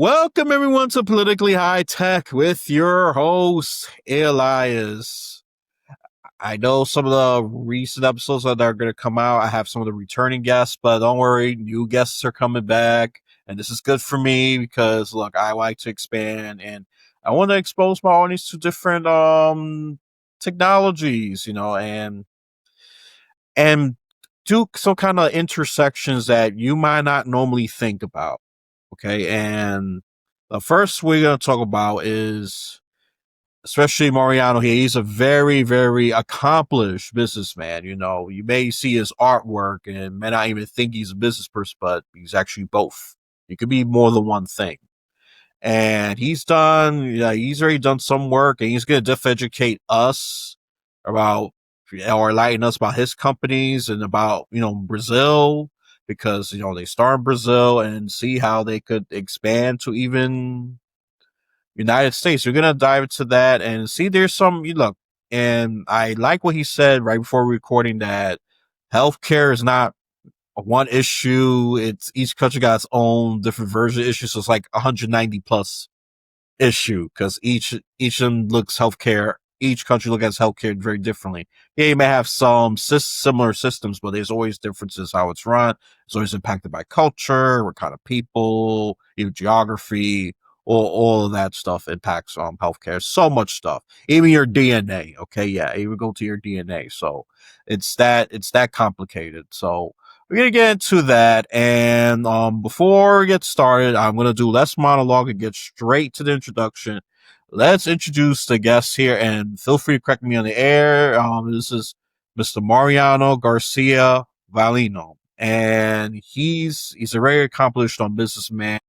Welcome everyone to Politically High Tech with your host, Elias. I know some of the recent episodes that are going to come out, I have some of the returning guests, but don't worry, new guests are coming back. And this is good for me because, look, I like to expand and I want to expose my audience to different technologies, and do some kind of intersections that you might not normally think about. Okay. And the first we're going to talk about is especially Mariano here. He's a very, very accomplished businessman. You may see his artwork and may not even think he's a business person, but he's actually both. He could be more than one thing. And he's already done some work and he's going to educate us about, or enlighten us about his companies and about, Brazil, because, they start in Brazil and see how they could expand to even United States. We're gonna dive into that and see there's some you look. And I like what he said right before recording that healthcare is not one issue. It's each country got its own different version of issues. So it's like 190 plus issue because each of them looks healthcare. Each country looks at healthcare very differently. Yeah, you may have some similar systems, but there's always differences how it's run. It's always impacted by culture, what kind of people, even geography, all of that stuff impacts healthcare. So much stuff, even your DNA. Okay, yeah, even go to your DNA. So it's that complicated. So we're gonna get into that, and before we get started, I'm gonna do less monologue and get straight to the introduction. Let's introduce the guests here, and feel free to correct me on the air. This is Mr. Mariano Garcia-Valino, and he's a very accomplished businessman.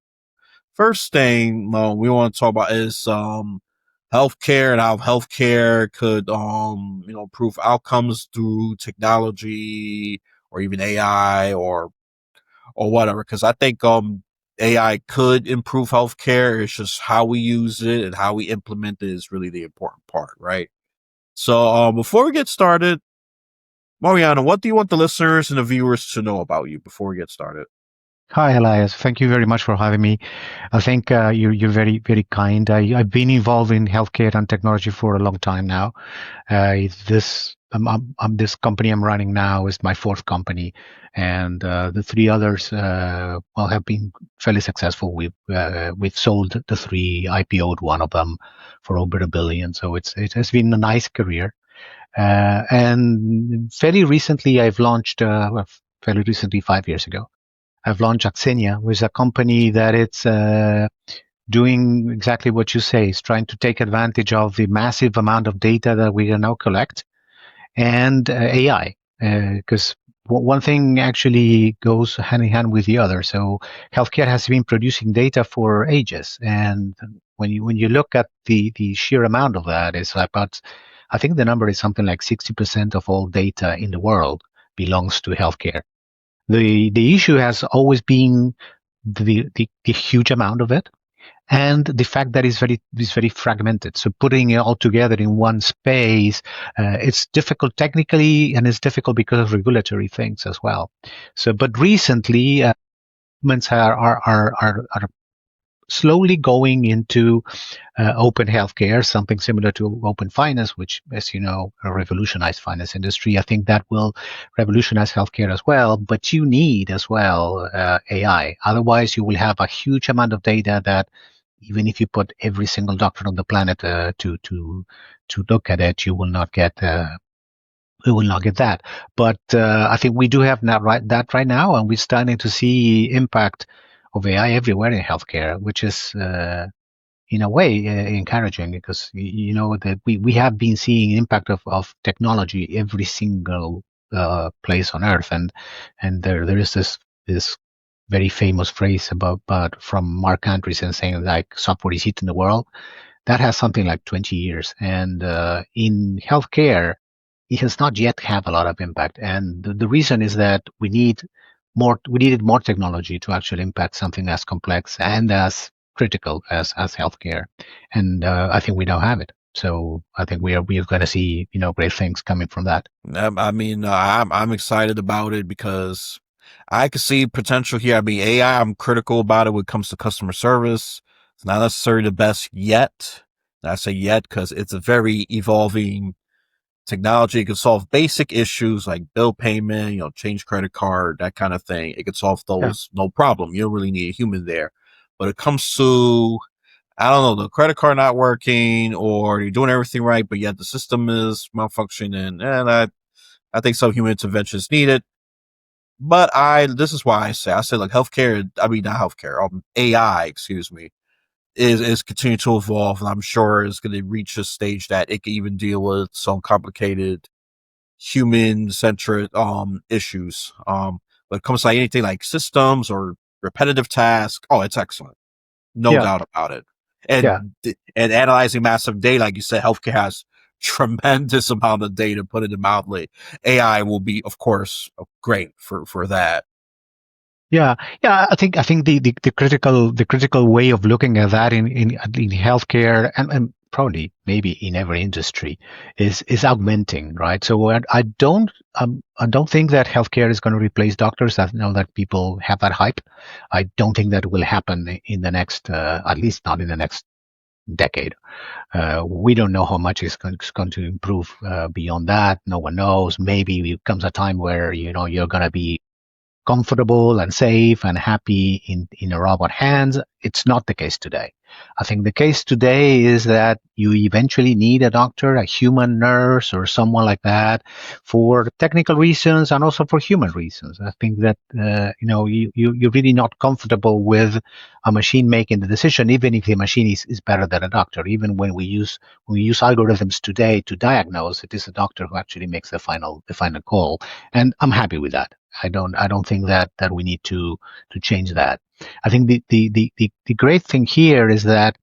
First thing we want to talk about is healthcare and how healthcare could improve outcomes through technology or even AI or whatever. Because I think AI could improve healthcare. It's just how we use it and how we implement it is really the important part, right? So before we get started, Mariano, what do you want the listeners and the viewers to know about you before we get started? Hi, Elias. Thank you very much for having me. I think you're very, very kind. I've been involved in healthcare and technology for a long time now. This company I'm running now is my fourth company, and the three others have been fairly successful. We've sold the three, IPO'd one of them for over $1 billion. So it has been a nice career. And fairly recently, fairly recently, 5 years ago. I've launched Axenia, which is a company that it's doing exactly what you say. It's trying to take advantage of the massive amount of data that we can now collect and AI, because one thing actually goes hand in hand with the other. So healthcare has been producing data for ages, and when you look at the sheer amount of that, it's about, I think the number is something like 60% of all data in the world belongs to healthcare. The issue has always been the huge amount of it, and the fact that it's very fragmented. So putting it all together in one space, it's difficult technically, and it's difficult because of regulatory things as well. So, but recently, governments are slowly going into open healthcare, something similar to open finance, which, as you know, revolutionized finance industry. I think that will revolutionize healthcare as well. But you need as well AI. Otherwise, you will have a huge amount of data that even if you put every single doctor on the planet to look at it, you will not get. We will not get that. But I think we do have that right now, and we're starting to see impact of AI everywhere in healthcare, which is in a way encouraging, because you know that we have been seeing impact of technology every single place on earth, and there is this very famous phrase about from Mark Andreessen saying like software is eating the world. That has something like 20 years, and in healthcare, it has not yet have a lot of impact, and the reason is that we needed more technology to actually impact something as complex and as critical as healthcare, and I think we now have it. So I think we are going to see great things coming from that. I mean, I'm excited about it because I could see potential here. I mean, AI, I'm critical about it when it comes to customer service. It's not necessarily the best yet. And I say yet because it's a very evolving technology. It can solve basic issues like bill payment, change credit card, that kind of thing. It can solve Yeah. those, no problem. You don't really need a human there. But it comes to, I don't know, the credit card not working or you're doing everything right, but yet the system is malfunctioning. And I think some human intervention is needed. But this is why I say like healthcare, I mean, not healthcare, AI, excuse me, is continuing to evolve. And I'm sure it's going to reach a stage that it can even deal with some complicated human centric, issues. When it comes to like anything like systems or repetitive tasks, oh, it's excellent. No Yeah. doubt about it. Yeah. And analyzing massive data, like you said, healthcare has tremendous amount of data, put it mildly. AI will be, of course, great for that. Yeah, yeah. I think the critical way of looking at that in healthcare and probably maybe in every industry is augmenting, right? So I don't think that healthcare is going to replace doctors. I know that people have that hype. I don't think that will happen in the next, at least not in the next decade. We don't know how much it's going to improve beyond that. No one knows. Maybe it comes a time where you're going to be comfortable and safe and happy in a robot hands. It's not the case today. I think the case today is that you eventually need a doctor, a human nurse, or someone like that for technical reasons and also for human reasons. I think that you're really not comfortable with a machine making the decision, even if the machine is better than a doctor. Even when we use algorithms today to diagnose, it is a doctor who actually makes the final call, and I'm happy with that. I don't think that we need to change that. I think the great thing here is that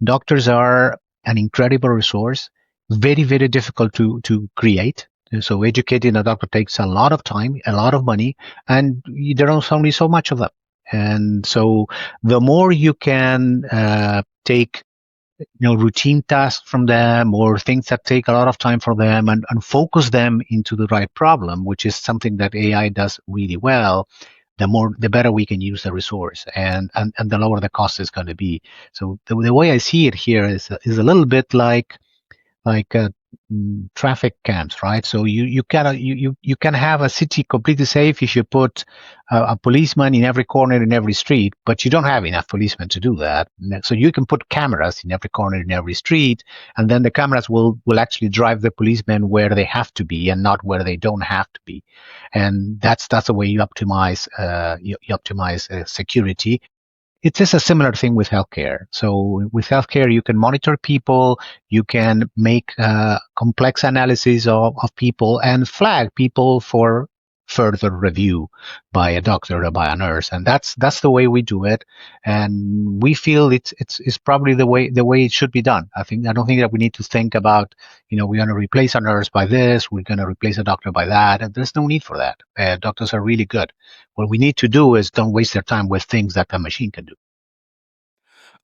doctors are an incredible resource, very, very difficult to create. So educating a doctor takes a lot of time, a lot of money, and there are only so much of them. And so the more you can take routine tasks from them or things that take a lot of time for them and focus them into the right problem, which is something that AI does really well, the better we can use the resource and the lower the cost is going to be. So the way I see it here is a little bit like traffic cams, right? So you can have a city completely safe if you put a policeman in every corner in every street, but you don't have enough policemen to do that. So you can put cameras in every corner in every street, and then the cameras will actually drive the policemen where they have to be and not where they don't have to be, and that's the way you optimize security. It is a similar thing with healthcare. So with healthcare, you can monitor people, you can make complex analysis of people and flag people for further review by a doctor or by a nurse, and that's the way we do it. And we feel it's probably the way it should be done. I don't think that we need to think about we're going to replace a nurse by this, we're going to replace a doctor by that, and there's no need for that. Doctors are really good. What we need to do is don't waste their time with things that a machine can do.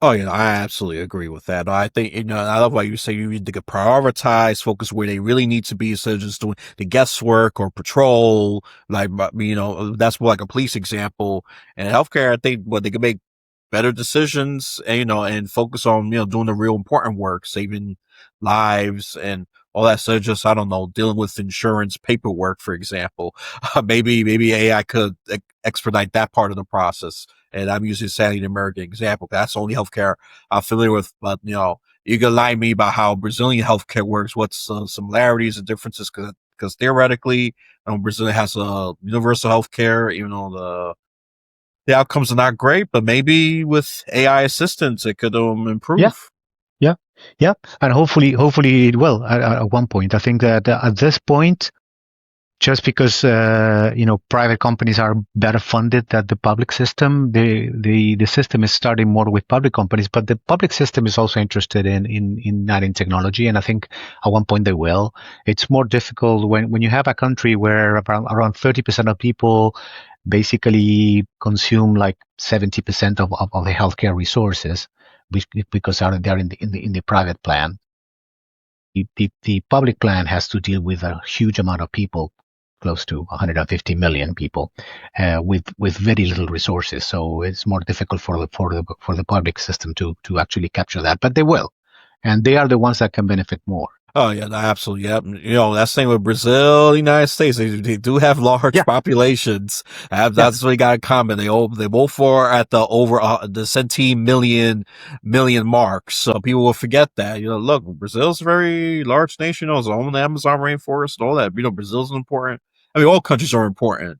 Oh, I absolutely agree with that. I think, I love why you say you need to prioritize, focus where they really need to be instead of just doing the guesswork or patrol. Like, that's more like a police example. And healthcare, I think, they can make better decisions and, and focus on, doing the real important work, saving lives and all that. So just, I don't know, dealing with insurance paperwork, for example. Maybe AI could expedite that part of the process. And I'm using sadly the American example. That's the only healthcare I'm familiar with. But, you can lie to me about how Brazilian healthcare works, what's similarities and differences, because theoretically, Brazil has a universal healthcare, even though the outcomes are not great, but maybe with AI assistance, it could Yeah, improve. yeah, yeah, and hopefully it will at one point. I think that at this point, just because private companies are better funded than the public system, the system is starting more with public companies, but the public system is also interested in adding technology, and I think at one point they will. It's more difficult when you have a country where around 30% of people basically consume like 70% of the healthcare resources because they're in the private plan. The public plan has to deal with a huge amount of people close to 150 million people with very little resources. So it's more difficult for the public system to actually capture that, but they will, and they are the ones that can benefit more. Oh yeah, absolutely. Yep. That's the thing with Brazil, United States. They do have large populations. That's what they got in common. They both are at the over the centime million mark. So people will forget that. Look, Brazil's a very large nation. It's on the Amazon rainforest and all that. Brazil's important. I mean, all countries are important.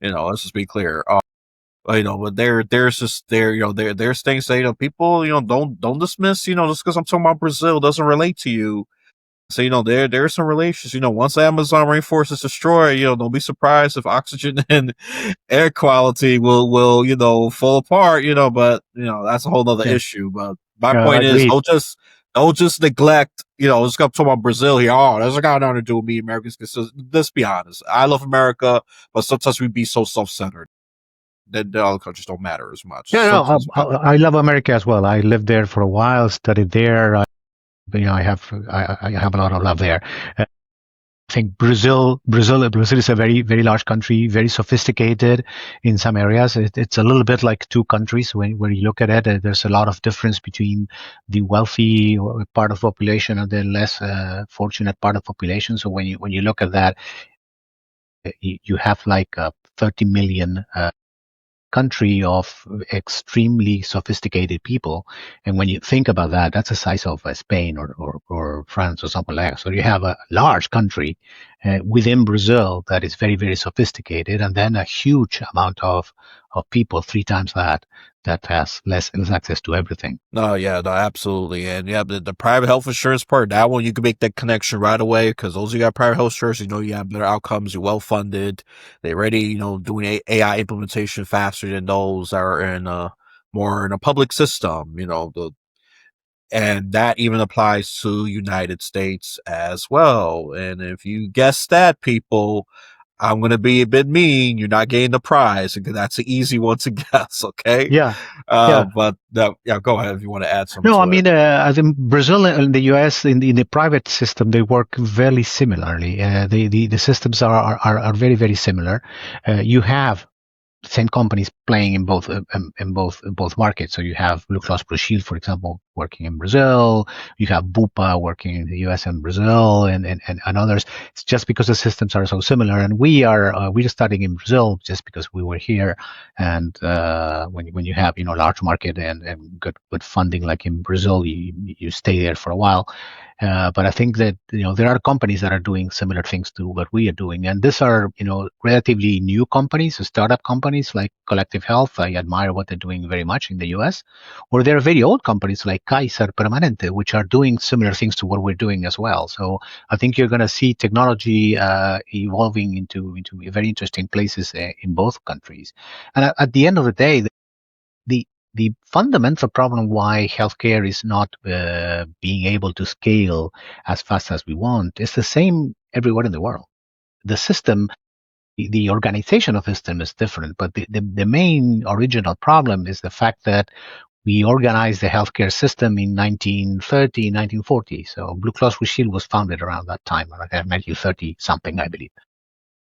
Let's just be clear. But there's things that people don't dismiss. Just because I'm talking about Brazil doesn't relate to you. So, there's some relations. Once the Amazon rainforest is destroyed, don't be surprised if oxygen and air quality will fall apart, but, that's a whole other issue. But my point is, don't just neglect, let's go talk about Brazil here. Oh, there's got nothing to do with me, Americans. Let's be honest. I love America, but sometimes we be so self-centered that the other countries don't matter as much. Yeah, no, I love America as well. I lived there for a while, studied there. I have a lot of love there. I think Brazil is a very, very large country, very sophisticated in some areas. It's a little bit like two countries when you look at it. There's a lot of difference between the wealthy part of the population and the less fortunate part of the population. So when you look at that, you have like 30 million country of extremely sophisticated people, and when you think about that, that's the size of Spain or France or something like that. So you have a large country within Brazil that is very, very sophisticated, and then a huge amount of people, 3 times that has less access to everything. No, absolutely. And the private health insurance part, that one, you can make that connection right away, because those who got private health insurance, you have better outcomes, you're well funded, they're already, doing AI implementation faster than those that are in more in a public system, and that even applies to United States as well. And if you guess that, people, I'm going to be a bit mean. You're not getting the prize, because that's an easy one to guess. Okay. Yeah. But go ahead if you want to add something. No, I mean, as in Brazil and the US, in the private system, they work very similarly. The systems are very, very similar. You have same companies playing in both markets. So you have Blue Cross Blue Shield, for example, working in Brazil. You have Bupa working in the US and Brazil, and others. It's just because the systems are so similar, and we're studying in Brazil just because we were here. And when you have large market and good funding like in Brazil, you stay there for a while. But I think that there are companies that are doing similar things to what we are doing, and these are relatively new companies, startup companies like Collective Health. I admire what they're doing very much in the U.S. Or there are very old companies like Kaiser Permanente, which are doing similar things to what we're doing as well. So I think you're going to see technology evolving into very interesting places in both countries. And at the end of the day, the fundamental problem why healthcare is not being able to scale as fast as we want is the same everywhere in the world. The system, the organization of the system is different, but the main original problem is the fact that we organized the healthcare system in 1930, 1940. So Blue Cross Blue Shield was founded around that time, around 1930 something, I believe.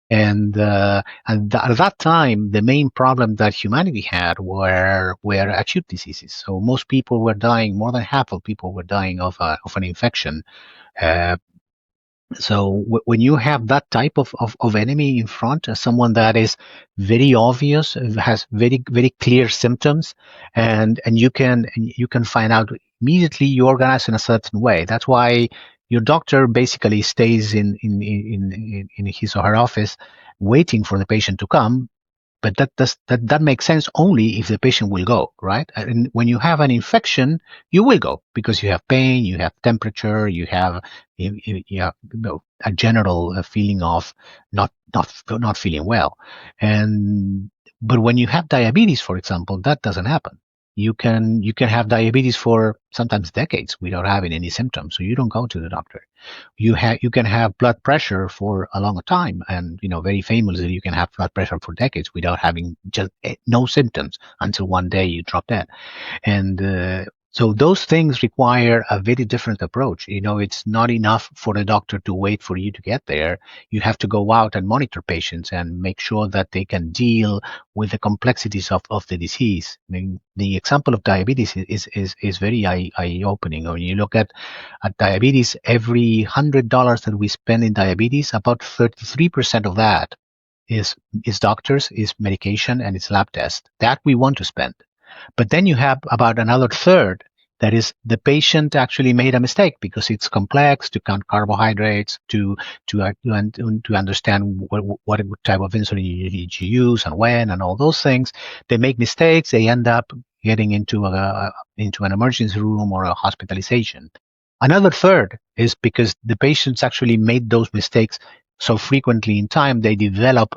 And at that time, the main problem that humanity had were acute diseases. So most people were dying. More than half of people were dying of an infection. So when you have that type of enemy in front, someone that is very obvious, has very, very clear symptoms, and you can find out immediately, you organize in a certain way. That's why your doctor basically stays in his or her office waiting for the patient to come. But that makes sense only if the patient will go, right? And when you have an infection, you will go because you have pain, you have temperature, you have a general feeling of not feeling well. But when you have diabetes, for example, that doesn't happen. You can have diabetes for sometimes decades without having any symptoms, so you don't go to the doctor. You can have blood pressure for a long time, and very famously, you can have blood pressure for decades without having just no symptoms until one day you drop dead. And So those things require a very different approach. It's not enough for the doctor to wait for you to get there. You have to go out and monitor patients and make sure that they can deal with the complexities of the disease. I mean, the example of diabetes is very eye-opening. When you look at diabetes, every $100 that we spend in diabetes, about 33% of that is doctors, is medication, and it's lab tests. That we want to spend. But then you have about another third that is the patient actually made a mistake because it's complex to count carbohydrates, to understand what type of insulin you need to use and when and all those things. They make mistakes. They end up getting into an emergency room or a hospitalization. Another third is because the patients actually made those mistakes so frequently in time, they develop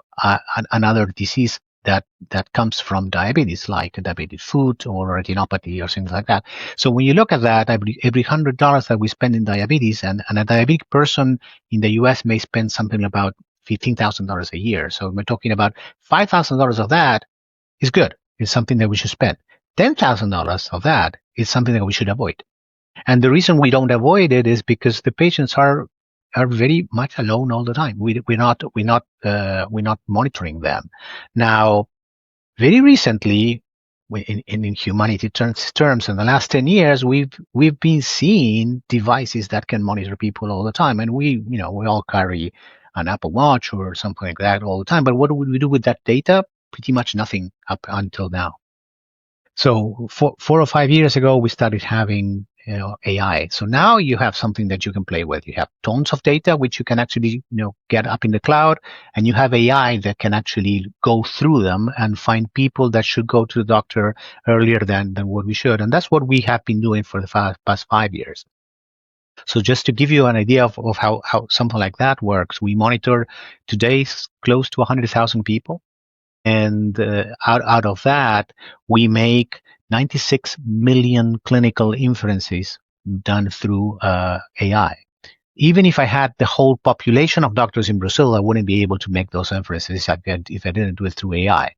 another disease that comes from diabetes, like diabetes foot or retinopathy or things like that. So when you look at that, every $100 that we spend in diabetes, and a diabetic person in the U.S. may spend something about $15,000 a year. So we're talking about $5,000 of that is good. It's something that we should spend. $10,000 of that is something that we should avoid. And the reason we don't avoid it is because the patients are very much alone all the time. We're not monitoring them. Now, very recently, in humanity terms, in the last 10 years, we've been seeing devices that can monitor people all the time, and we all carry an Apple Watch or something like that all the time. But what do we do with that data? Pretty much nothing up until now. So 4 or 5 years ago, we started having AI. So now you have something that you can play with. You have tons of data which you can actually get up in the cloud, and you have AI that can actually go through them and find people that should go to the doctor earlier than what we should. And that's what we have been doing for the past 5 years. So just to give you an idea of how something like that works, we monitor today close to 100,000 people. And out of that, we make 96 million clinical inferences done through AI. Even if I had the whole population of doctors in Brazil, I wouldn't be able to make those inferences if I didn't do it through AI.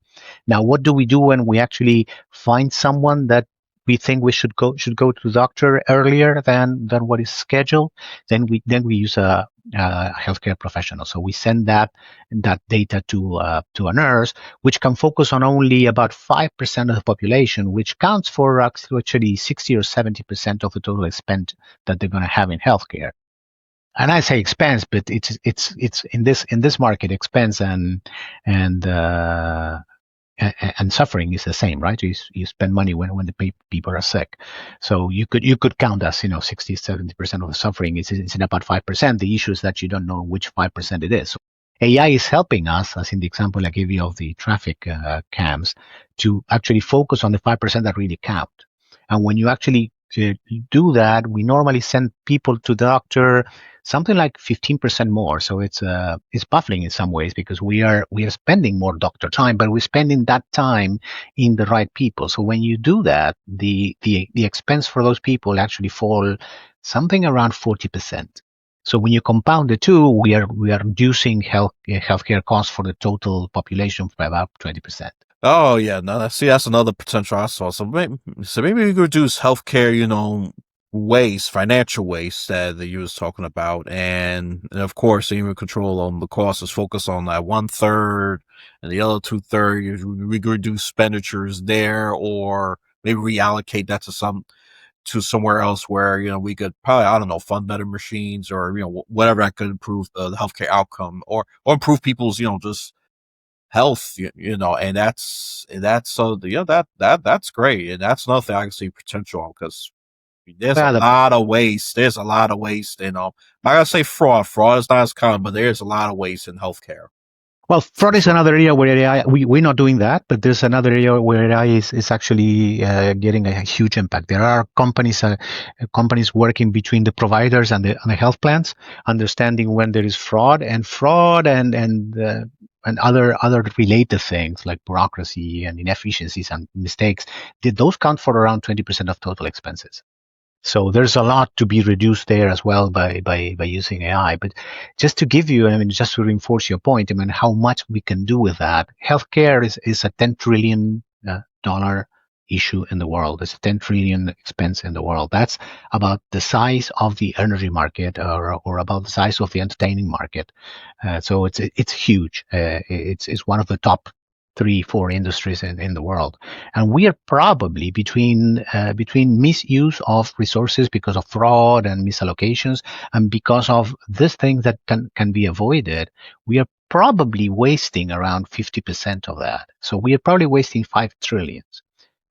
Now, what do we do when we actually find someone that we think we should go to the doctor earlier than what is scheduled? Then we use a healthcare professional. So we send that data to a nurse, which can focus on only about 5% of the population, which counts for actually 60 or 70% of the total expense that they're going to have in healthcare. And I say expense, but it's in this market, expense and suffering is the same, right? You spend money when the people are sick. So you could count as 60, 70% of the suffering is in about 5%. The issue is that you don't know which 5% it is. So AI is helping us, as in the example I gave you of the traffic cams, to actually focus on the 5% that really count. And when you actually do that, we normally send people to the doctor something like 15% more. So it's baffling in some ways because we are spending more doctor time, but we're spending that time in the right people. So when you do that, the expense for those people actually fall something around 40%. So when you compound the two, we are reducing healthcare costs for the total population by about 20%. Oh yeah, no, that's another potential I saw. So maybe we could reduce healthcare, waste, financial waste that you was talking about, and of course, even control on the cost is focused on that 1/3, and the other 2/3 we could reduce expenditures there, or maybe reallocate that to somewhere else where we could probably, I don't know, fund better machines, or whatever that could improve the healthcare outcome, or improve people's just health, and that's great, and that's another thing I can see potential on, because there's a lot of waste. There's a lot of waste, I'm not gonna say fraud. Fraud is not as common, but there's a lot of waste in healthcare. Well, fraud is another area where AI, we're not doing that, but there's another area where AI is actually getting a huge impact. There are companies working between the providers and the health plans, understanding when there is fraud and other related things like bureaucracy and inefficiencies and mistakes. Those count for around 20% of total expenses. So there's a lot to be reduced there as well by using AI. But just to give you, just to reinforce your point, how much we can do with that. Healthcare is a $10 trillion issue in the world. It's a 10 trillion expense in the world. That's about the size of the energy market, or about the size of the entertaining market. So it's huge. It's one of the top 3-4 industries in the world, and we are probably between misuse of resources because of fraud and misallocations, and because of this thing that can be avoided. We are probably wasting around 50% of that. So we are probably wasting 5 trillion.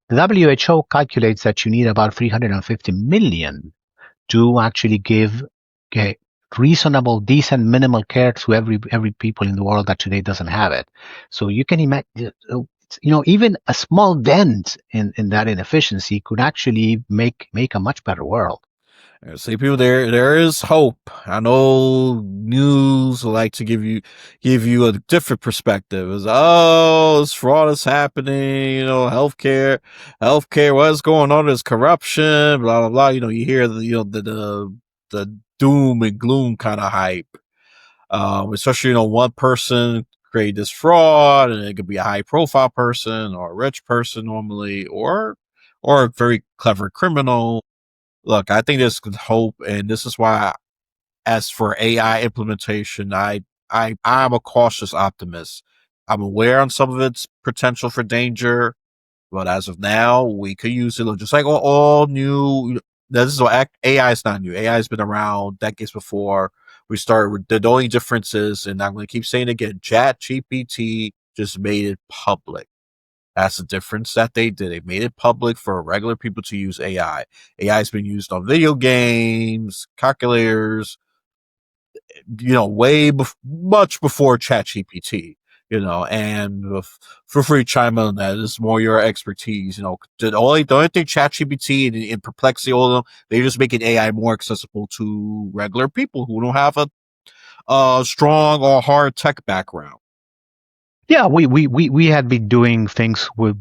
The WHO calculates that you need about 350 million to actually give reasonable, decent, minimal care to every people in the world that today doesn't have it. So you can imagine, even a small dent in that inefficiency could actually make a much better world. See, people, there is hope. I know news like to give you a different perspective. It's, this fraud is happening. Healthcare, what's going on? There's corruption. Blah blah blah. You hear the doom and gloom kind of hype. Especially one person create this fraud, and it could be a high profile person or a rich person normally, or a very clever criminal. Look, I think there's hope, and this is why, as for AI implementation, I'm a cautious optimist. I'm aware on some of its potential for danger, but as of now, we could use it just like all new. This is AI is not new. AI has been around decades before we started. The only difference is, and I'm going to keep saying it again, ChatGPT just made it public. That's the difference that they did. They made it public for regular people to use AI. AI has been used on video games, calculators, much before ChatGPT. And feel free to chime in on that. This is more your expertise. The only thing ChatGPT and Perplexity, all of them, they're just making AI more accessible to regular people who don't have a strong or hard tech background. Yeah, we had been doing things with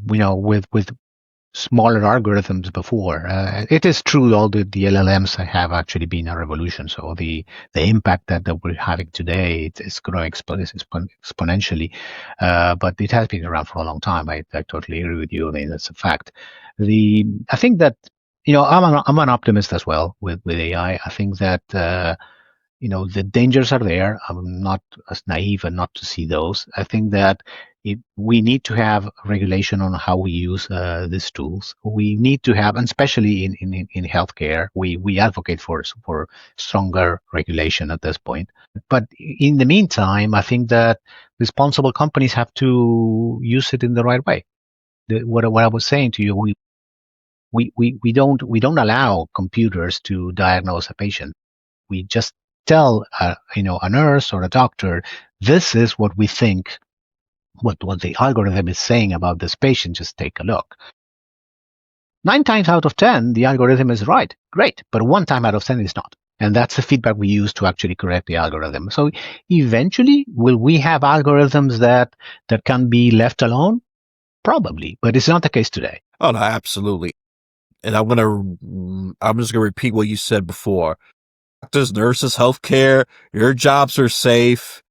smaller algorithms before. It is true, all the LLMs have actually been a revolution. So the impact that we're having today, it's growing exponentially. But it has been around for a long time. I totally agree with you. I mean, that's a fact. I think that I'm an optimist as well with AI. I think that the dangers are there. I'm not as naive and not to see those. I think that we need to have regulation on how we use these tools. We need to have, and especially in healthcare, we advocate for stronger regulation at this point. But in the meantime, I think that responsible companies have to use it in the right way. What I was saying to you, we don't allow computers to diagnose a patient. We just tell a nurse or a doctor, this is what we think, what the algorithm is saying about this patient. Just take a look. 9 times out of 10, the algorithm is right, great, but 1 time out of 10 is not. And that's the feedback we use to actually correct the algorithm. So eventually, will we have algorithms that can be left alone? Probably, but it's not the case today. Oh no, absolutely. And I'm just gonna repeat what you said before. Doctors, nurses, healthcare, your jobs are safe.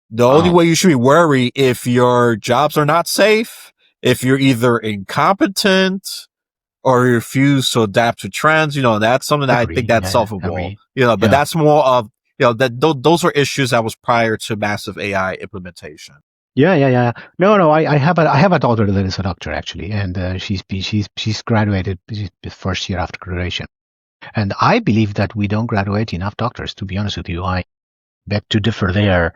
The only way you should be worried if your jobs are not safe, if you're either incompetent or you refuse to adapt to trends, that's something that I think that's solvable. But that's more of, those are issues that was prior to massive AI implementation. Yeah. No. I have a daughter that is a doctor actually, and she's graduated first year after graduation. And I believe that we don't graduate enough doctors, to be honest with you. I beg to differ there.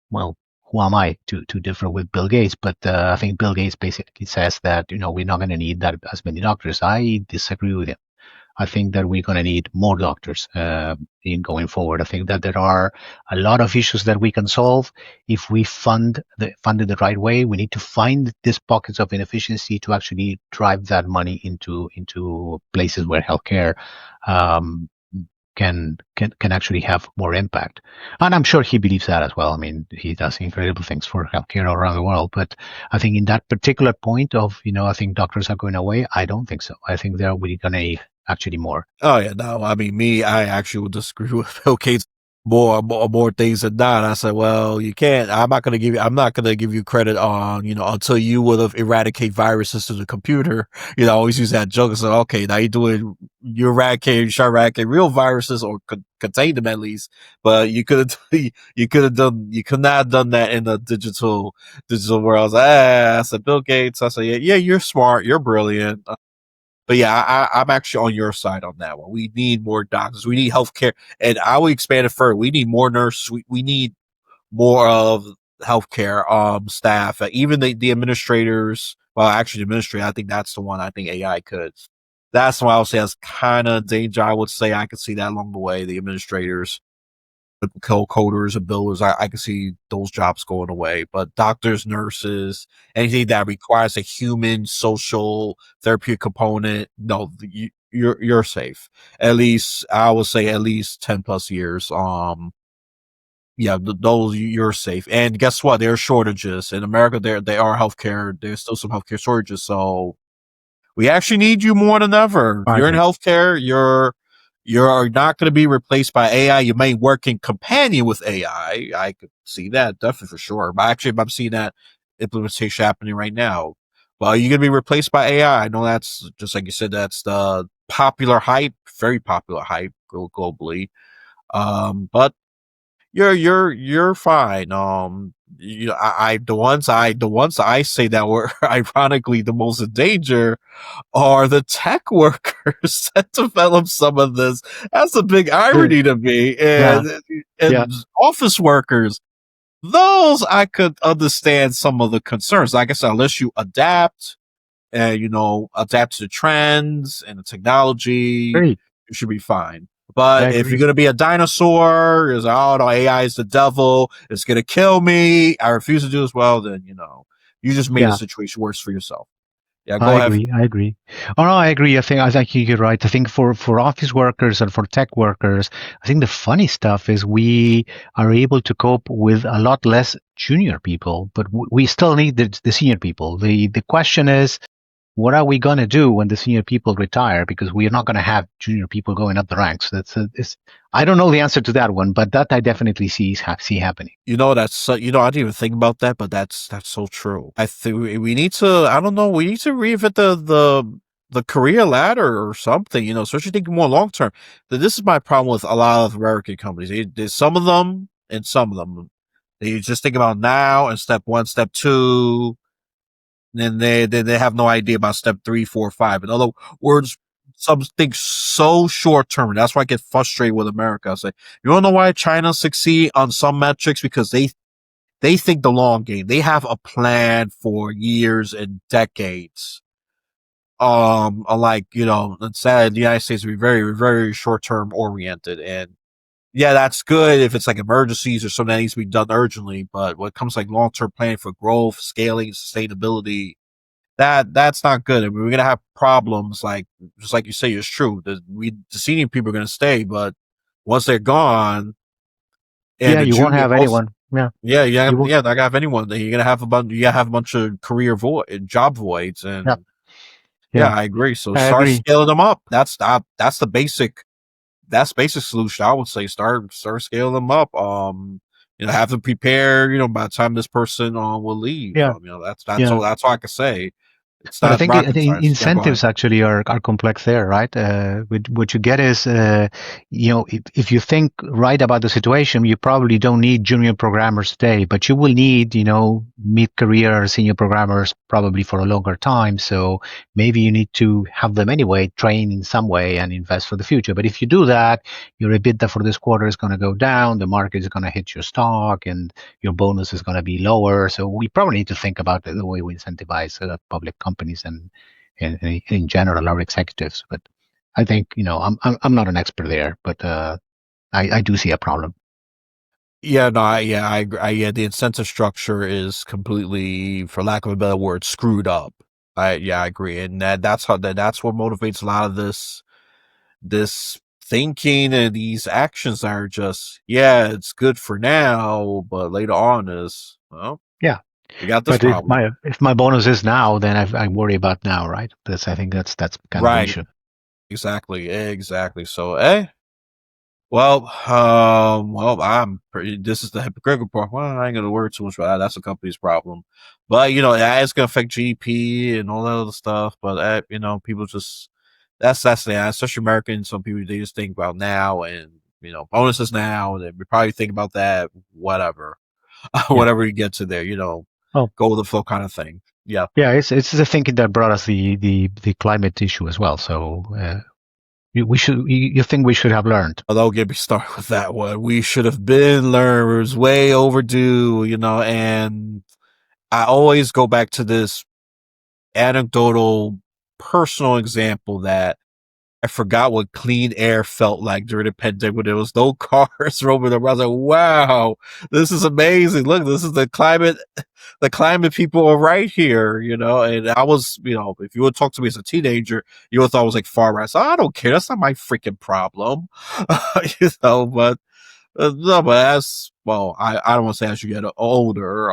Well, who am I to differ with Bill Gates? But I think Bill Gates basically says that, we're not going to need that as many doctors. I disagree with him. I think that we're going to need more doctors in going forward. I think that there are a lot of issues that we can solve if we fund it the right way. We need to find these pockets of inefficiency to actually drive that money into places where healthcare can actually have more impact. And I'm sure he believes that as well. I mean, he does incredible things for healthcare around the world. But I think in that particular point of, I think doctors are going away, I don't think so. I think we're going to need actually more. Oh yeah, no, I mean, I actually would disagree with Bill Gates. more things than not. I said, well, you can't. I'm not going to give you credit on, until you would have eradicate viruses to the computer. I always use that joke. I said, okay, now you try to eradicate real viruses or contain them at least. But you could not have done that in the digital world. I was like, I said, Bill Gates. I said, yeah, you're smart. You're brilliant. But yeah, I'm actually on your side on that one. We need more doctors. We need healthcare, and I will expand it further. We need more nurses. We need more of healthcare staff. Even the administrators. Well, actually, the administrator. I think that's the one. I think AI could. That's the one I would say that's kind of danger. I would say I could see that along the way. The administrators, coders and builders, I can see those jobs going away. But doctors, nurses, anything that requires a human social therapeutic component, no, you're safe. At least I would say at least 10 plus years. Yeah, those you're safe. And guess what? There are shortages in America. They are healthcare. There's still some healthcare shortages. So we actually need you more than ever. If I you're in agree. healthcare, you're not going to be replaced by AI. You may work in companion with AI. I could see that definitely for sure. But actually, I'm seeing that implementation happening right now. Well, you're going to be replaced by AI. I know that's just like you said. That's the popular hype, very popular hype globally. But you're fine. The ones I say that were ironically the most in danger are the tech workers that develop some of this. That's a big True. irony to me. Yeah. Yeah. And office workers, those I could understand some of the concerns. Like I said, unless you adapt and adapt to the trends and the technology, Great. you should be fine. I But if you're agree. gonna be a dinosaur, is oh no, AI is the devil, it's gonna kill me, I refuse to do as well, then you just made the Yeah. situation worse for yourself. Yeah, I go ahead. agree. I agree. Oh no, I agree. I think you're right. I think for office workers and for tech workers, I think the funny stuff is we are able to cope with a lot less junior people, but we still need the senior people. The question is, what are we going to do when the senior people retire? Because we are not going to have junior people going up the ranks. I don't know the answer to that one, but that I definitely see happening. That's I didn't even think about that, but that's so true. I think we need to. I don't know. We need to reinvent the career ladder or something. Especially thinking more long term. This is my problem with a lot of American companies. There's some of them and some of them. They just think about now and step one, step two. And they have no idea about step 3, 4, 5. In other words, something so short term. That's why I get frustrated with America. I say, you want to know why China succeed on some metrics? Because they think the long game. They have a plan for years and decades. Unlike, instead the United States will be very, very short term oriented. And yeah, that's good if it's like emergencies or something that needs to be done urgently. But when it comes to like long term planning for growth, scaling, sustainability, that's not good. I mean, we're gonna have problems like just like you say, it's true. The senior people are gonna stay, but once they're gone, and Yeah, the you won't junior have also, anyone. Yeah, yeah, you won't. not gonna have anyone. Then you're gonna have a bunch of job voids, Yeah, and yeah, yeah, I agree. So I start agree. scaling them up. That's the basic solution. I would say start scaling them up. Have them prepare. By the time this person will leave. Yeah, yeah. that's all I can say. It's But I not think rocket science. Yeah, go ahead. incentives actually are complex there, right? What you get is, if you think right about the situation, you probably don't need junior programmers today, but you will need, mid-career senior programmers probably for a longer time. So maybe you need to have them anyway, train in some way and invest for the future. But if you do that, your EBITDA for this quarter is going to go down, the market is going to hit your stock, and your bonus is going to be lower. So we probably need to think about the way we incentivize public companies and in general our executives. But I think I'm not an expert there, but I do see a problem. Yeah, no, I agree. Yeah, the incentive structure is completely, for lack of a better word, screwed up. I agree, and that's what motivates a lot of this thinking and these actions are just, yeah, it's good for now, but later on is, well, Yeah, we got this but if problem. my bonus is now, then I worry about now, right? I think that's kind of the Right. issue. Exactly. Exactly. So, I'm pretty. This is the hypocritical part. Well, I ain't gonna worry too much about that. That's the company's problem. But yeah, it's gonna affect GDP and all that other stuff. But people just that's the especially Americans. Some people they just think about now and bonuses now. And we probably think about that. Whatever, Yeah. whatever you get to there. Well, Go with the flow kind of thing. Yeah. yeah, it's the thinking that brought us the climate issue as well. So we should you think we should have learned? Oh, don't get me started with that one. We should have been learned. It was way overdue. And I always go back to this anecdotal personal example that I forgot what clean air felt like during the pandemic when there was no cars roaming around. I was like, wow, this is amazing. Look, this is the climate. The climate people are right here, and I was, if you would talk to me as a teenager, you would have thought I was like far right. So I don't care. That's not my freaking problem, but no, but as well, I don't want to say as you get older,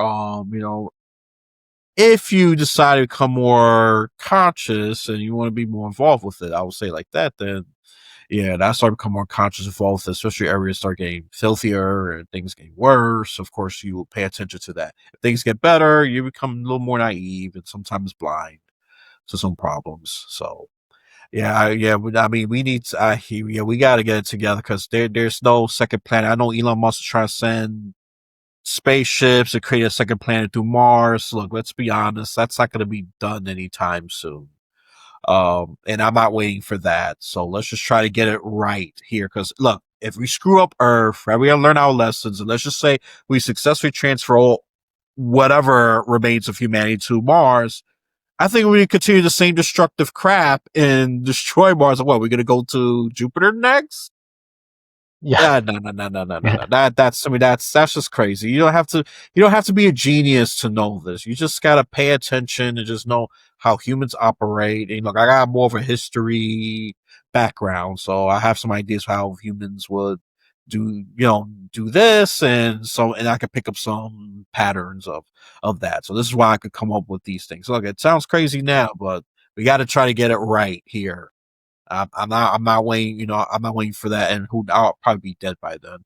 if you decide to become more conscious and you want to be more involved with it, I would say like that, then yeah, and I started become more conscious involved with it, especially areas start getting filthier and things getting worse. Of course, you will pay attention to that. If things get better, you become a little more naive and sometimes blind to some problems. So yeah, I mean, we need to, yeah, we got to get it together because there's no second planet. I know Elon Musk is trying to send spaceships to create a second planet through Mars. Look, let's be honest, that's not going to be done anytime soon. And I'm not waiting for that. So let's just try to get it right here. Because look, if we screw up Earth, right, we gotta learn our lessons, and let's just say we successfully transfer all whatever remains of humanity to Mars. I think we continue the same destructive crap and destroy Mars. What, we're gonna go to Jupiter next? Yeah. No. That's I mean that's just crazy. You don't have to be a genius to know this. You just gotta pay attention and just know how humans operate. And look, I got more of a history background, so I have some ideas how humans would do this, and I could pick up some patterns of that. So this is why I could come up with these things. Look, it sounds crazy now, but we got to try to get it right here. I'm not waiting. I'm not waiting for that. And I'll probably be dead by then.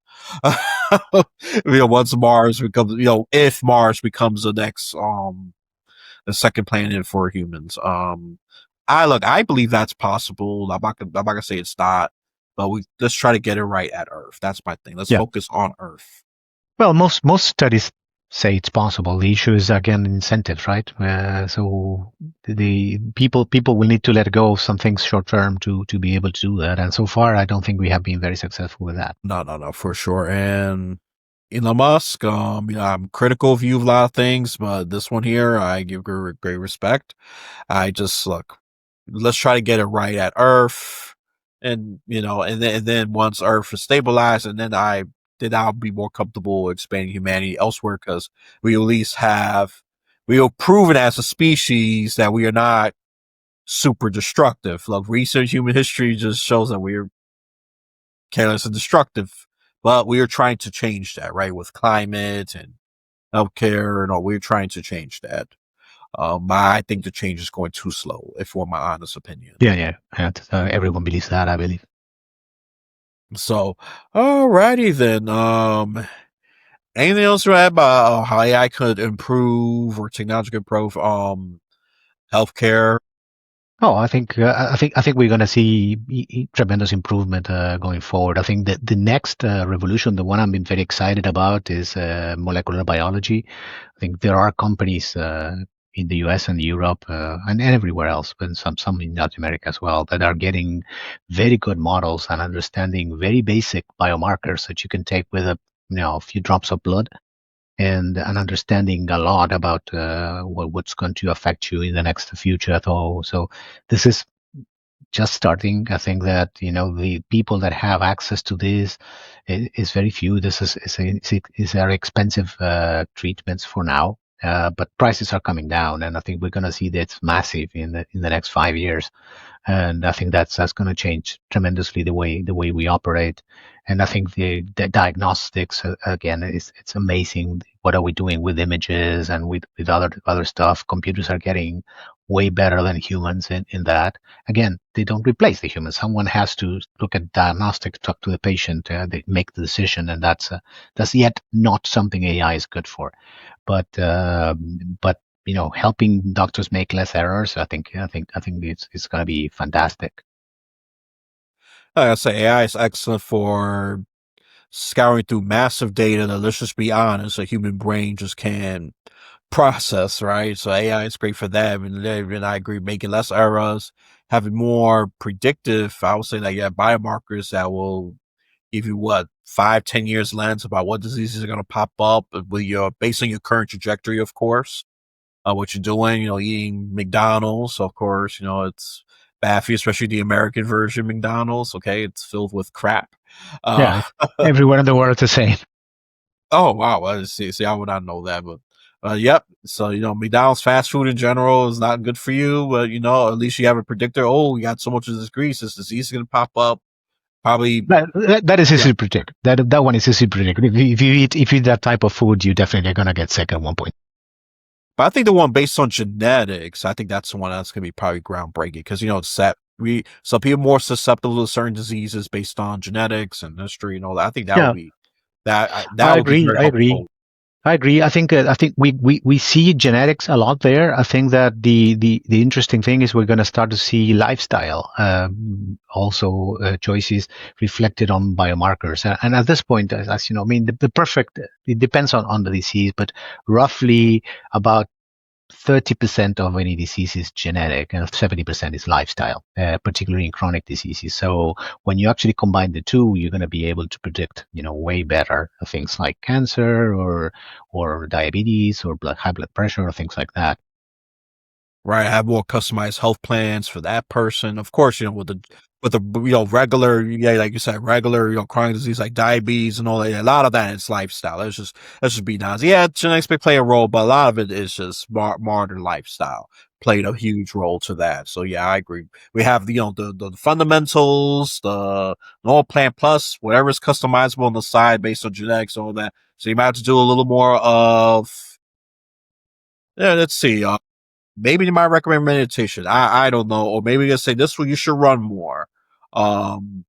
Once Mars becomes, if Mars becomes the second planet for humans. I believe that's possible. I'm not gonna say it's not, but let's try to get it right at Earth. That's my thing. Let's Yeah. focus on Earth. Well, most studies say it's possible. The issue is again incentives, right? So the people will need to let go of some things short term to be able to do that. And so far, I don't think we have been very successful with that. No, for sure. And Elon Musk, I'm critical of you of a lot of things, but this one here, I give great respect. I just look, let's try to get it right at Earth, and then once Earth is stabilized, and then I'll be more comfortable expanding humanity elsewhere because we at least we have proven as a species that we are not super destructive. Like recent human history just shows that we're careless and destructive, but we are trying to change that, right? With climate and healthcare and all, we're trying to change that. I think the change is going too slow, if for my honest opinion. Yeah, yeah. Everyone believes that, I believe. So, alrighty then. Anything else to add about how AI could improve or technology could improve healthcare? Oh, I think we're going to see tremendous improvement going forward. I think that the next revolution, the one I'm been very excited about, is molecular biology. I think there are companies in the U.S. and Europe and everywhere else, but some in North America as well, that are getting very good models and understanding very basic biomarkers that you can take with a few drops of blood and understanding a lot about what's going to affect you in the next future at all. So this is just starting. I think that the people that have access to this is very few. This is very expensive treatments for now, but prices are coming down, and I think we're going to see that massive in the next 5 years. And I think that's going to change tremendously the way we operate. And I think the diagnostics again it's amazing. What are we doing with images and with other stuff? Computers are getting way better than humans in that. Again, they don't replace the human. Someone has to look at diagnostics, talk to the patient, they make the decision, and that's yet not something AI is good for. But helping doctors make less errors, I think it's going to be fantastic. Like I say, AI is excellent for scouring through massive data that, let's just be honest, a human brain just can't process, right? So AI is great for that. And I agree, making less errors, having more predictive, I would say that, yeah, biomarkers that will give you what, 5, 10 years lens about what diseases are going to pop up with your, based on your current trajectory, of course, what you're doing, eating McDonald's, of course, it's bad for you, especially the American version of McDonald's. Okay. It's filled with crap. Uh, Yeah, everywhere in the world the same. Oh wow! Well, see, I would not know that, but yep. So McDonald's fast food in general is not good for you, but at least you have a predictor. Oh, you got so much of this grease, this disease is gonna pop up. Probably, That is yeah. easy to predict. That one is easy to predict. If you eat that type of food, you definitely are gonna get sick at one point. But I think the one based on genetics, I think that's the one that's gonna be probably groundbreaking because it's set. Some people more susceptible to certain diseases based on genetics and history and all that. I think that would Yeah, be that I would be agree. very I agree. helpful. I agree. I think we see genetics a lot there. I think that the interesting thing is we're going to start to see lifestyle also choices reflected on biomarkers. And at this point, as you know, I mean, the perfect, it depends on the disease, but roughly about 30% of any disease is genetic and 70% is lifestyle, particularly in chronic diseases. So when you actually combine the two, you're going to be able to predict, way better things like cancer or diabetes or high blood pressure or things like that. Right, have more customized health plans for that person. Of course, with the regular, yeah, like you said, regular, chronic disease like diabetes and all that. A lot of that is lifestyle. Let's just be honest. Yeah, genetics may play a role, but a lot of it is just modern lifestyle played a huge role to that. So yeah, I agree. We have the fundamentals, the normal plan plus whatever is customizable on the side based on genetics and all that. So you might have to do a little more of, yeah. Let's see. Maybe you might recommend meditation. I don't know, or maybe you say this one you should run more. Um,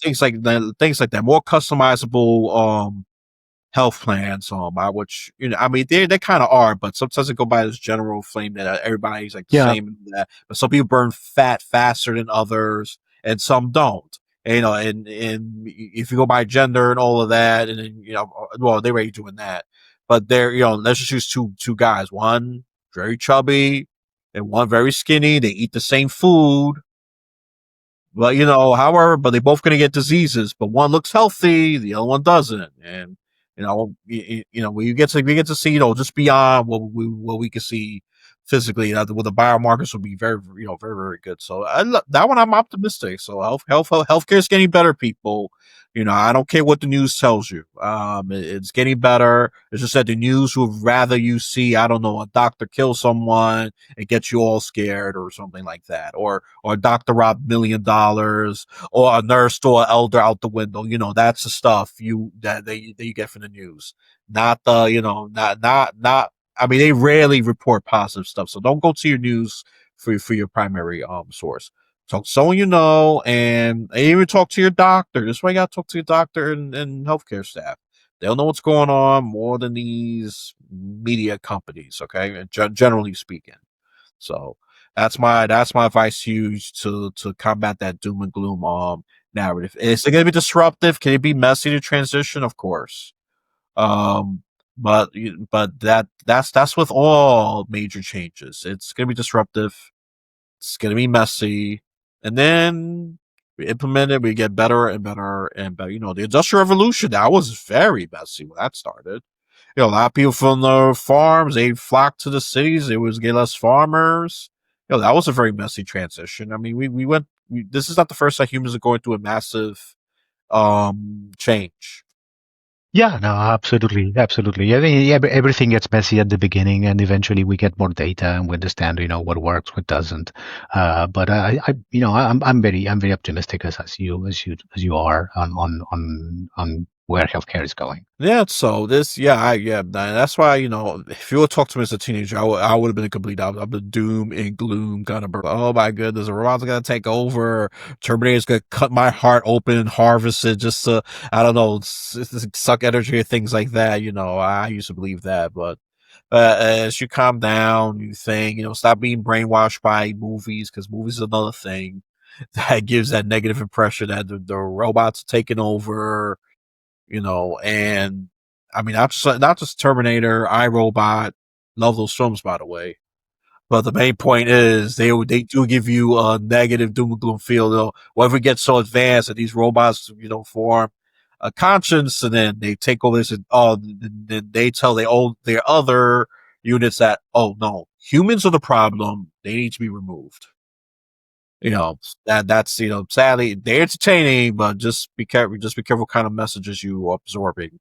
things like that, more customizable health plans. Which I mean they kind of are, but sometimes they go by this general flame that everybody's like the Yeah, same. And that, but some people burn fat faster than others, and some don't. And, and if you go by gender and all of that, and then well, they're already doing that, but they're let's just use two guys, one very chubby and one very skinny. They eat the same food, but however, but they both going to get diseases. But one looks healthy, the other one doesn't. And we get to see just beyond what we can see physically. With the biomarkers will be very very very good. So that one I'm optimistic. So healthcare is getting better, people. I don't care what the news tells you. It's getting better. It's just that the news would rather you see, I don't know, a doctor kill someone and get you all scared or something like that, or a doctor rob $1 million, or a nurse throw an elder out the window. That's the stuff that you get from the news, not the not. I mean, they rarely report positive stuff, so don't go to your news for your primary source. Talk to someone and even talk to your doctor. This way, you got to talk to your doctor and healthcare staff. They'll know what's going on more than these media companies. Okay, generally speaking. So that's my advice to you to combat that doom and gloom narrative. Is it going to be disruptive? Can it be messy to transition? Of course. Um, but that's with all major changes. It's going to be disruptive. It's going to be messy, and then we implement it. We get better and better and better. The Industrial Revolution, that was very messy when that started. A lot of people from the farms, they flocked to the cities. It was get less farmers. That was a very messy transition. I mean, this is not the first time humans are going through a massive change. yeah, no, absolutely, absolutely. I mean, everything gets messy at the beginning, and eventually we get more data and we understand, what works, what doesn't. But I'm very optimistic as you are on where healthcare is going. Yeah, so that's why, if you would talk to me as a teenager, I would have been a complete opposite. I'm the doom and gloom kind of person. Oh my goodness, the robots are gonna take over. Terminator's gonna cut my heart open, harvest it just to, I don't know, suck energy or things like that. I used to believe that, but as you calm down, you think, stop being brainwashed by movies, because movies is another thing that gives that negative impression that the robots are taking over, and I mean, not just Terminator, iRobot, love those films, by the way. But the main point is they do give you a negative doom and gloom feel. Whatever gets so advanced that these robots, form a conscience, and then they take over this, and then they tell their other units that, oh no, humans are the problem. They need to be removed. That's sadly, they're entertaining, but just be careful. Just be careful what kind of messages you are absorbing.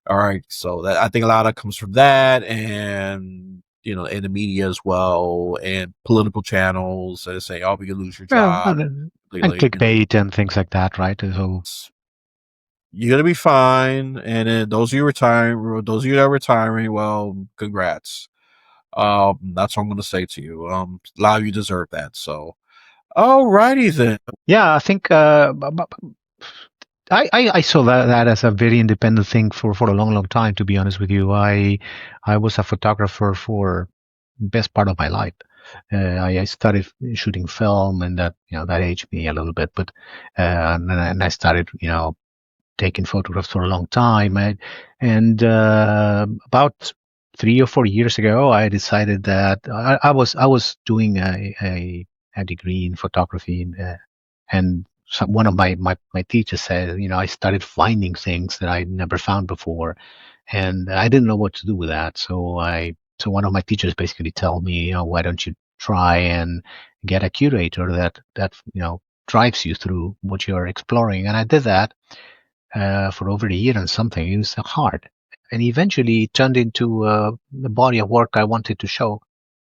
All right, so that, I think a lot of it comes from that, and in the media as well, and political channels that say, "Oh, we can lose your Well, job." and Completely, clickbait and things like that, right? So you're gonna be fine. And then those of you that are retiring, well, congrats. That's what I'm gonna say to you. A lot of you deserve that. So, alrighty then. yeah, I think I saw that as a very independent thing for a long time. To be honest with you, I was a photographer for best part of my life. I started shooting film, and that aged me a little bit. But and I started taking photographs for a long time. And about 3 or 4 years ago, I decided that I was doing a degree in photography, and one of my teachers said, I started finding things that I never found before, and I didn't know what to do with that. So one of my teachers basically told me, why don't you try and get a curator that drives you through what you're exploring. And I did that for over a year and something. It was hard, and eventually it turned into the body of work I wanted to show.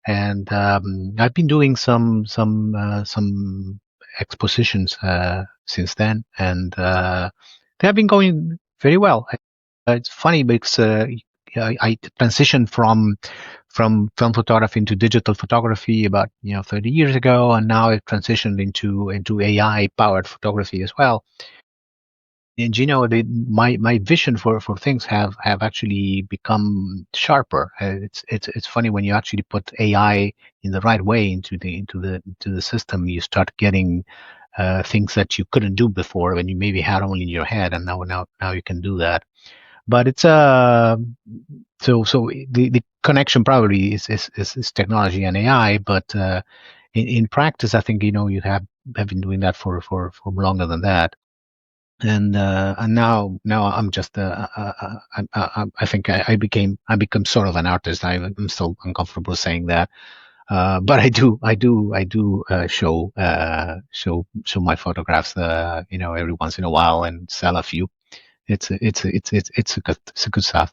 And I've been doing some expositions since then, and they have been going very well. It's funny because I transitioned from film photography into digital photography about 30 years ago, and now I've transitioned into AI powered photography as well. And my vision for things have actually become sharper. It's funny when you actually put AI in the right way into the system, you start getting things that you couldn't do before when you maybe had only in your head, and now you can do that. But it's so the connection probably is technology and AI, but in practice, I think you have been doing that for longer than that. And now I'm just I think I become sort of an artist. I'm still uncomfortable saying that, but I do show my photographs every once in a while and sell a few. It's a good stuff.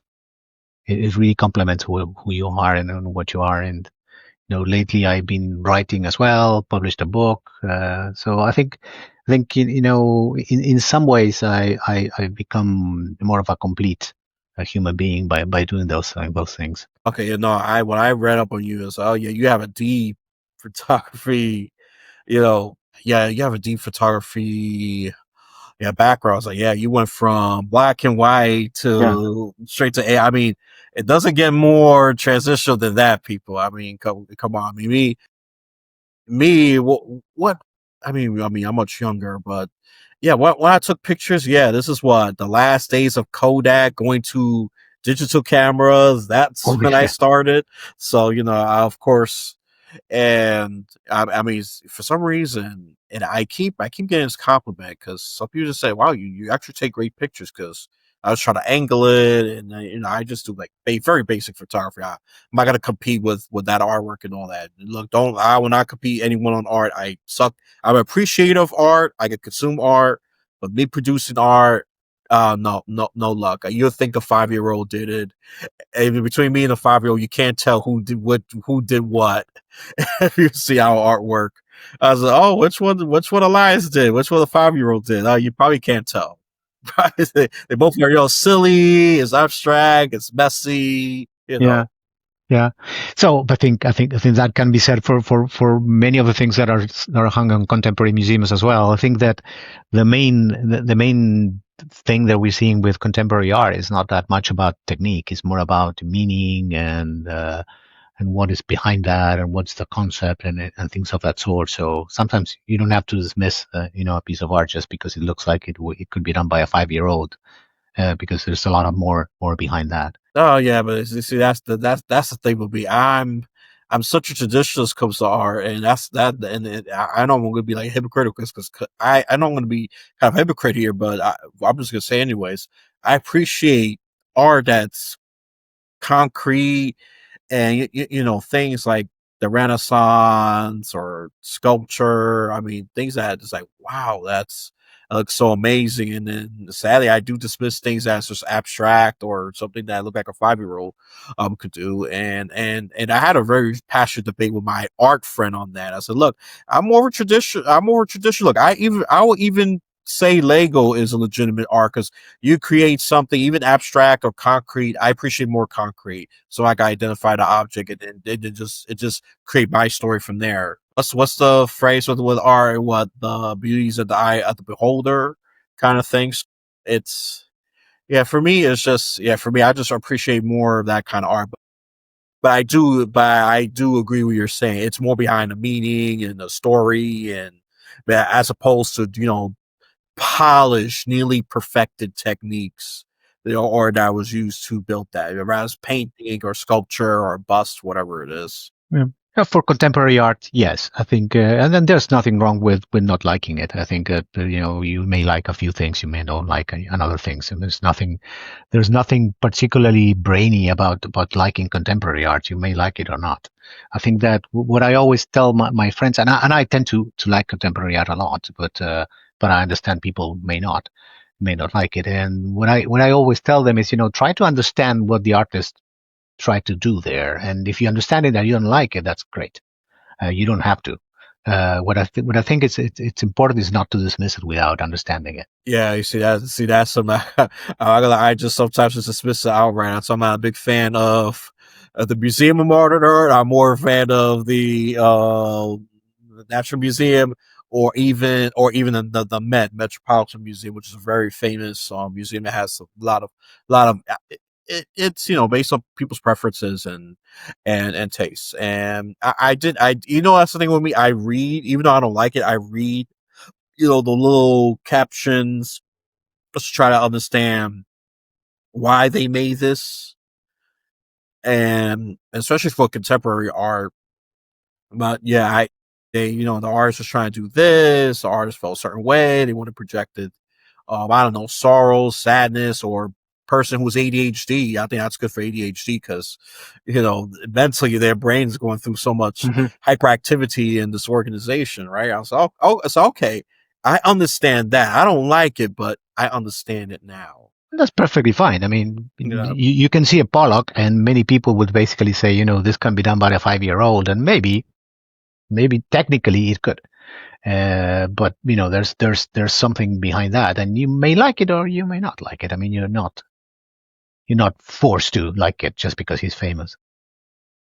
It really complements who you are and what you are. And lately I've been writing as well, published a book. So I think in some ways I've become more of a complete human being by doing those things. Okay, what I read up on you is, oh yeah, you have a deep photography, yeah, you have a deep photography, yeah, background. I was like, yeah, you went from black and white Yeah. to straight to AI. I mean, it doesn't get more transitional than that, people. I mean, come on. I mean, what? I mean, I'm much younger, but yeah, when I took pictures, yeah, this is what the last days of Kodak going to digital cameras. That's Oh when I yeah. started. So, of course, and I mean, for some reason, and I keep getting this compliment, because some people just say, "Wow, you actually take great pictures." Because I was trying to angle it, and I just do like very basic photography. I'm not gonna compete with that artwork and all that. Look, I will not compete anyone on art. I suck. I'm appreciative of art. I can consume art, but me producing art, no, no luck. You'll think a 5-year-old did it. And between me and a 5-year-old, you can't tell who did what. If you see our artwork, I was like, oh, which one Elias did? Which one the 5-year-old did? You probably can't tell. They both are, silly, it's abstract, it's messy, Yeah. Yeah. So I think that can be said for many of the things that are hung on contemporary museums as well. I think that the main thing that we're seeing with contemporary art is not that much about technique. It's more about meaning and what is behind that and what's the concept and things of that sort. So sometimes you don't have to dismiss a piece of art just because it looks like it could be done by a 5-year-old, because there's a lot of more behind that. Oh yeah, but see, that's the thing with me. I'm such a traditionalist comes to art, and I know I'm going to be like hypocritical because I know I'm going to be kind of hypocrite here, but I'm just going to say anyways. I appreciate art that's concrete and things like the Renaissance or sculpture. I mean, things that is like, wow, that looks so amazing. And then sadly, I do dismiss things that's just abstract or something that look like a 5-year old could do. And I had a very passionate debate with my art friend on that. I said, look, I'm more traditional. I'm more traditional. Look, I will even say Lego is a legitimate art because you create something even abstract or concrete. I appreciate more concrete, so I can identify the object, and then it just create my story from there. What's the phrase with art? What the beauties of the eye of the beholder kind of things. It's yeah for me. It's just yeah for me. I just appreciate more of that kind of art. But I do agree with you're saying. It's more behind the meaning and the story, and as opposed to polished, nearly perfected techniques, or that was used to build that, whether it's painting or sculpture or bust, whatever it is. Yeah. For contemporary art, yes, I think, and then there's nothing wrong with not liking it. I think that you may like a few things, you may not like another things, and there's nothing particularly brainy about liking contemporary art. You may like it or not. I think that what I always tell my friends, and I tend to like contemporary art a lot, but I understand people may not like it. And what I always tell them is, try to understand what the artist try to do there. And if you understand it and you don't like it, that's great. You don't have to. What I think it's important is not to dismiss it without understanding it. Yeah, you see that. See that's some. I just sometimes just dismiss it outright. So I'm not a big fan of the Museum of Modern Art. I'm more a fan of the Natural Museum, or even the Metropolitan Museum, which is a very famous museum that has a lot of it's based on people's preferences and tastes. And I that's the thing with me. I read, even though I don't like it. I read the little captions just to try to understand why they made this, and especially for contemporary art. But yeah, the artist was trying to do this. The artist felt a certain way. They want to project it. I don't know, sorrow, sadness, or person who's ADHD. I think that's good for ADHD because mentally their brain's going through so much Mhm. hyperactivity and disorganization, right? I was it's okay. I understand that. I don't like it, but I understand it now. That's perfectly fine. I mean, Yeah. you can see a Pollock, and many people would basically say, this can be done by a 5-year-old, and maybe technically it could. But there's something behind that, and you may like it or you may not like it. I mean, you're not forced to like it just because he's famous.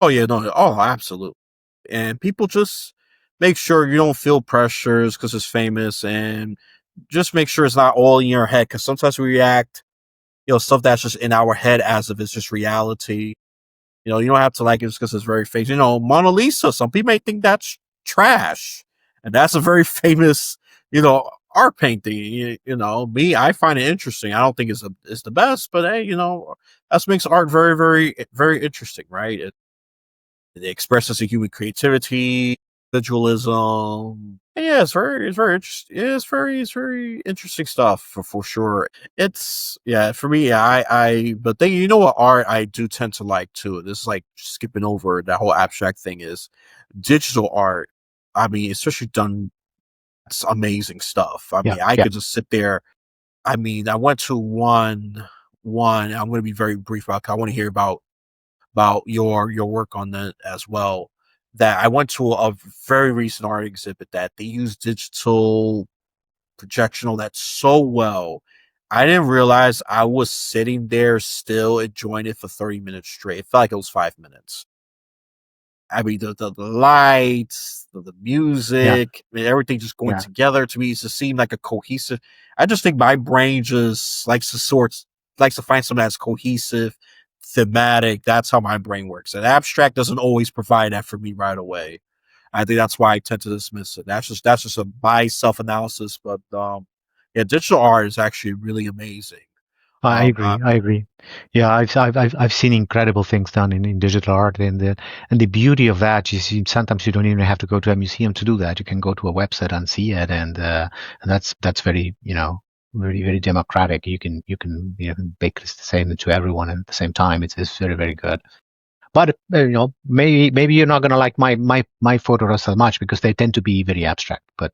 Oh yeah, no. Oh, absolutely. And people just make sure you don't feel pressures because it's famous, and just make sure it's not all in your head. Because sometimes we react, stuff that's just in our head as if it's just reality. You don't have to like it just because it's very famous. Mona Lisa. Some people may think that's trash, and that's a very famous, art painting. Me, I find it interesting. I don't think it's the best, but hey, that makes art very, very, very interesting, right? It expresses a human creativity, individualism. And yeah, it's very interesting. It's very interesting stuff for sure. It's yeah, for me, but then what art I do tend to like too. This is like skipping over that whole abstract thing is digital art. I mean, especially done, it's amazing stuff. I Yeah, mean, I yeah. could just sit there. I mean, I went to one. I'm going to be very brief about. 'Cause I want to hear about your work on that as well. That I went to a very recent art exhibit that they use digital projectional that so well. I didn't realize I was sitting there still enjoying it for 30 minutes straight. It felt like it was 5 minutes. I mean, the lights, the Yeah, music, I mean, everything just going yeah. together to me it just seemed like a cohesive. I just think my brain just likes to find something that's cohesive, thematic. That's how my brain works. And abstract doesn't always provide that for me right away. I think that's why I tend to dismiss it. That's just a my self analysis. But yeah, digital art is actually really amazing. I Um, agree. I agree. Yeah, I've seen incredible things done in digital art, and the beauty of that is sometimes you don't even have to go to a museum to do that. You can go to a website and see it, and that's very very democratic. You can make this the same to everyone at the same time. It's very very good. But maybe you're not gonna like my photos as much because they tend to be very abstract. But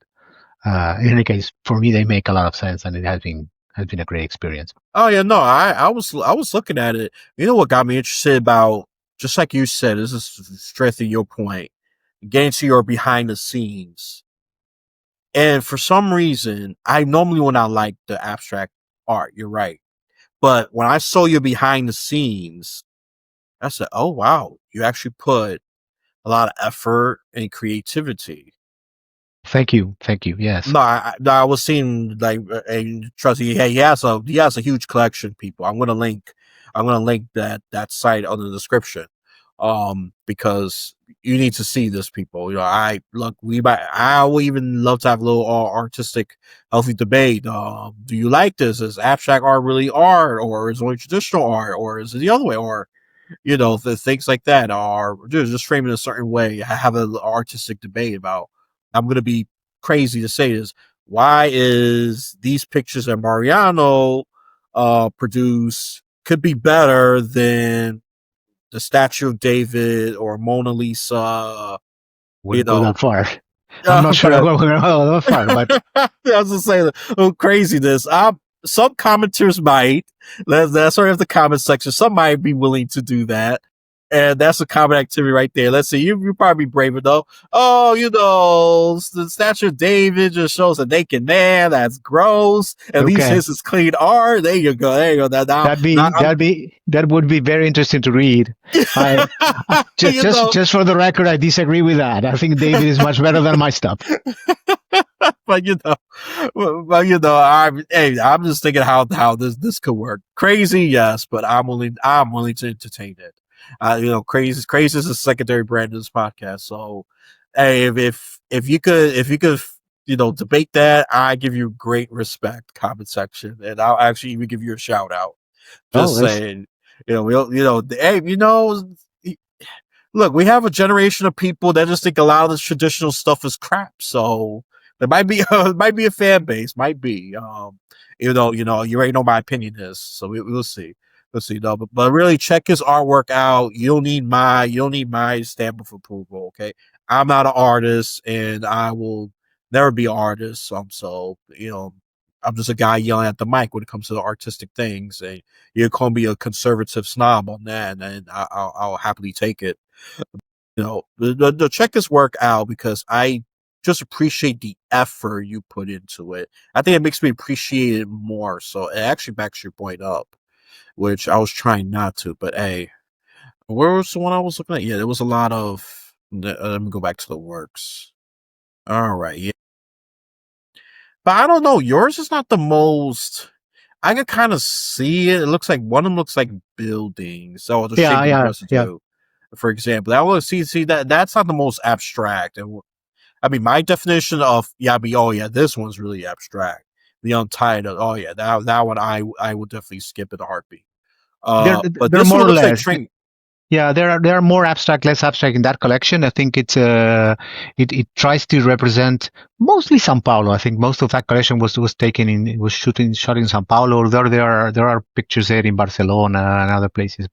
in any case, for me, they make a lot of sense, and it has been a great experience. oh yeah, no, I was looking at it. You know what got me interested about just like you said, this is strengthening your point, getting to your behind the scenes. And for some reason, I normally would not like the abstract art. You're right, but when I saw you behind the scenes, I said, "Oh wow, you actually put a lot of effort and creativity." Thank you, thank you. Yes. No, I was seeing like, and trust me, hey, he has a huge collection. People, I'm gonna link that site on the description, because you need to see this, people. I look, I will even love to have a little artistic, healthy debate. Do you like this? Is abstract art really art, or is it only traditional art, or is it the other way, or the things like that are just framed in a certain way. I have an artistic debate about. I'm going to be crazy to say this. Why is these pictures that Mariano produce could be better than the statue of David or Mona Lisa? You Wouldn't go know, that far. I'm not sure I but will go that far, but I was just saying, oh, craziness. Some commenters might. That's sort of the comment section. Some might be willing to do that. And that's a common activity right there. Let's see, you probably be brave enough. Oh, the statue of David just shows a naked man. That's gross. At least okay. his is clean art. There you go. There you go. Now I'm, That would be very interesting to read. I you know, just for the record, I disagree with that. I think David is much better than my stuff. but I'm just thinking how this could work. Crazy, yes, but I'm willing to entertain it. Crazy is a secondary brand of this podcast. So, hey, if you could debate that, I give you great respect. Comment section, and I'll actually even give you a shout out. Oh, Just saying, look, we have a generation of people that just think a lot of this traditional stuff is crap. So there might be might be a fan base, might be. You already know my opinion is. So we'll see. We'll see. No, but really check his artwork out. You don't need my stamp of approval. Okay, I'm not an artist, and I will never be an artist. So I'm just a guy yelling at the mic when it comes to the artistic things. And you call me a conservative snob on that, and I'll happily take it. Check his work out because I just appreciate the effort you put into it. I think it makes me appreciate it more. So it actually backs your point up, which I was trying not to. But hey, where was the one I was looking at? Yeah, there was a lot of. Let me go back to the works. All right, yeah, but I don't know. Yours is not the most. I can kind of see it. It looks like one of them looks like buildings. So the shape Yeah, of the yeah, yeah. residue, for example. That was see that's not the most abstract. And I mean, my definition of oh yeah, this one's really abstract. The Untitled, oh yeah, that one I would definitely skip in a heartbeat. But They're this one more or looks like less. train. Yeah, there are more abstract, less abstract in that collection. I think it tries to represent mostly São Paulo. I think most of that collection was taken in was shot in São Paulo. There are pictures there in Barcelona and other places,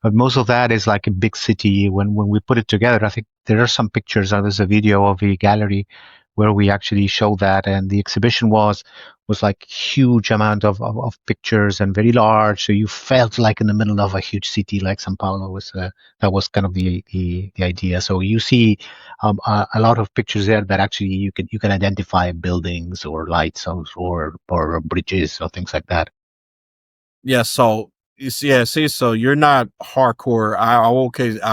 but most of that is like a big city. When we put it together, I think there are some pictures. There's a video of the gallery where we actually show that, and the exhibition was like huge amount of pictures and very large, so you felt like in the middle of a huge city like Sao Paulo. Was That was kind of the idea. So you see a lot of pictures there that actually you can identify buildings or lights or bridges or things like that. Yeah, so you see, yeah, see, so you're not hardcore. I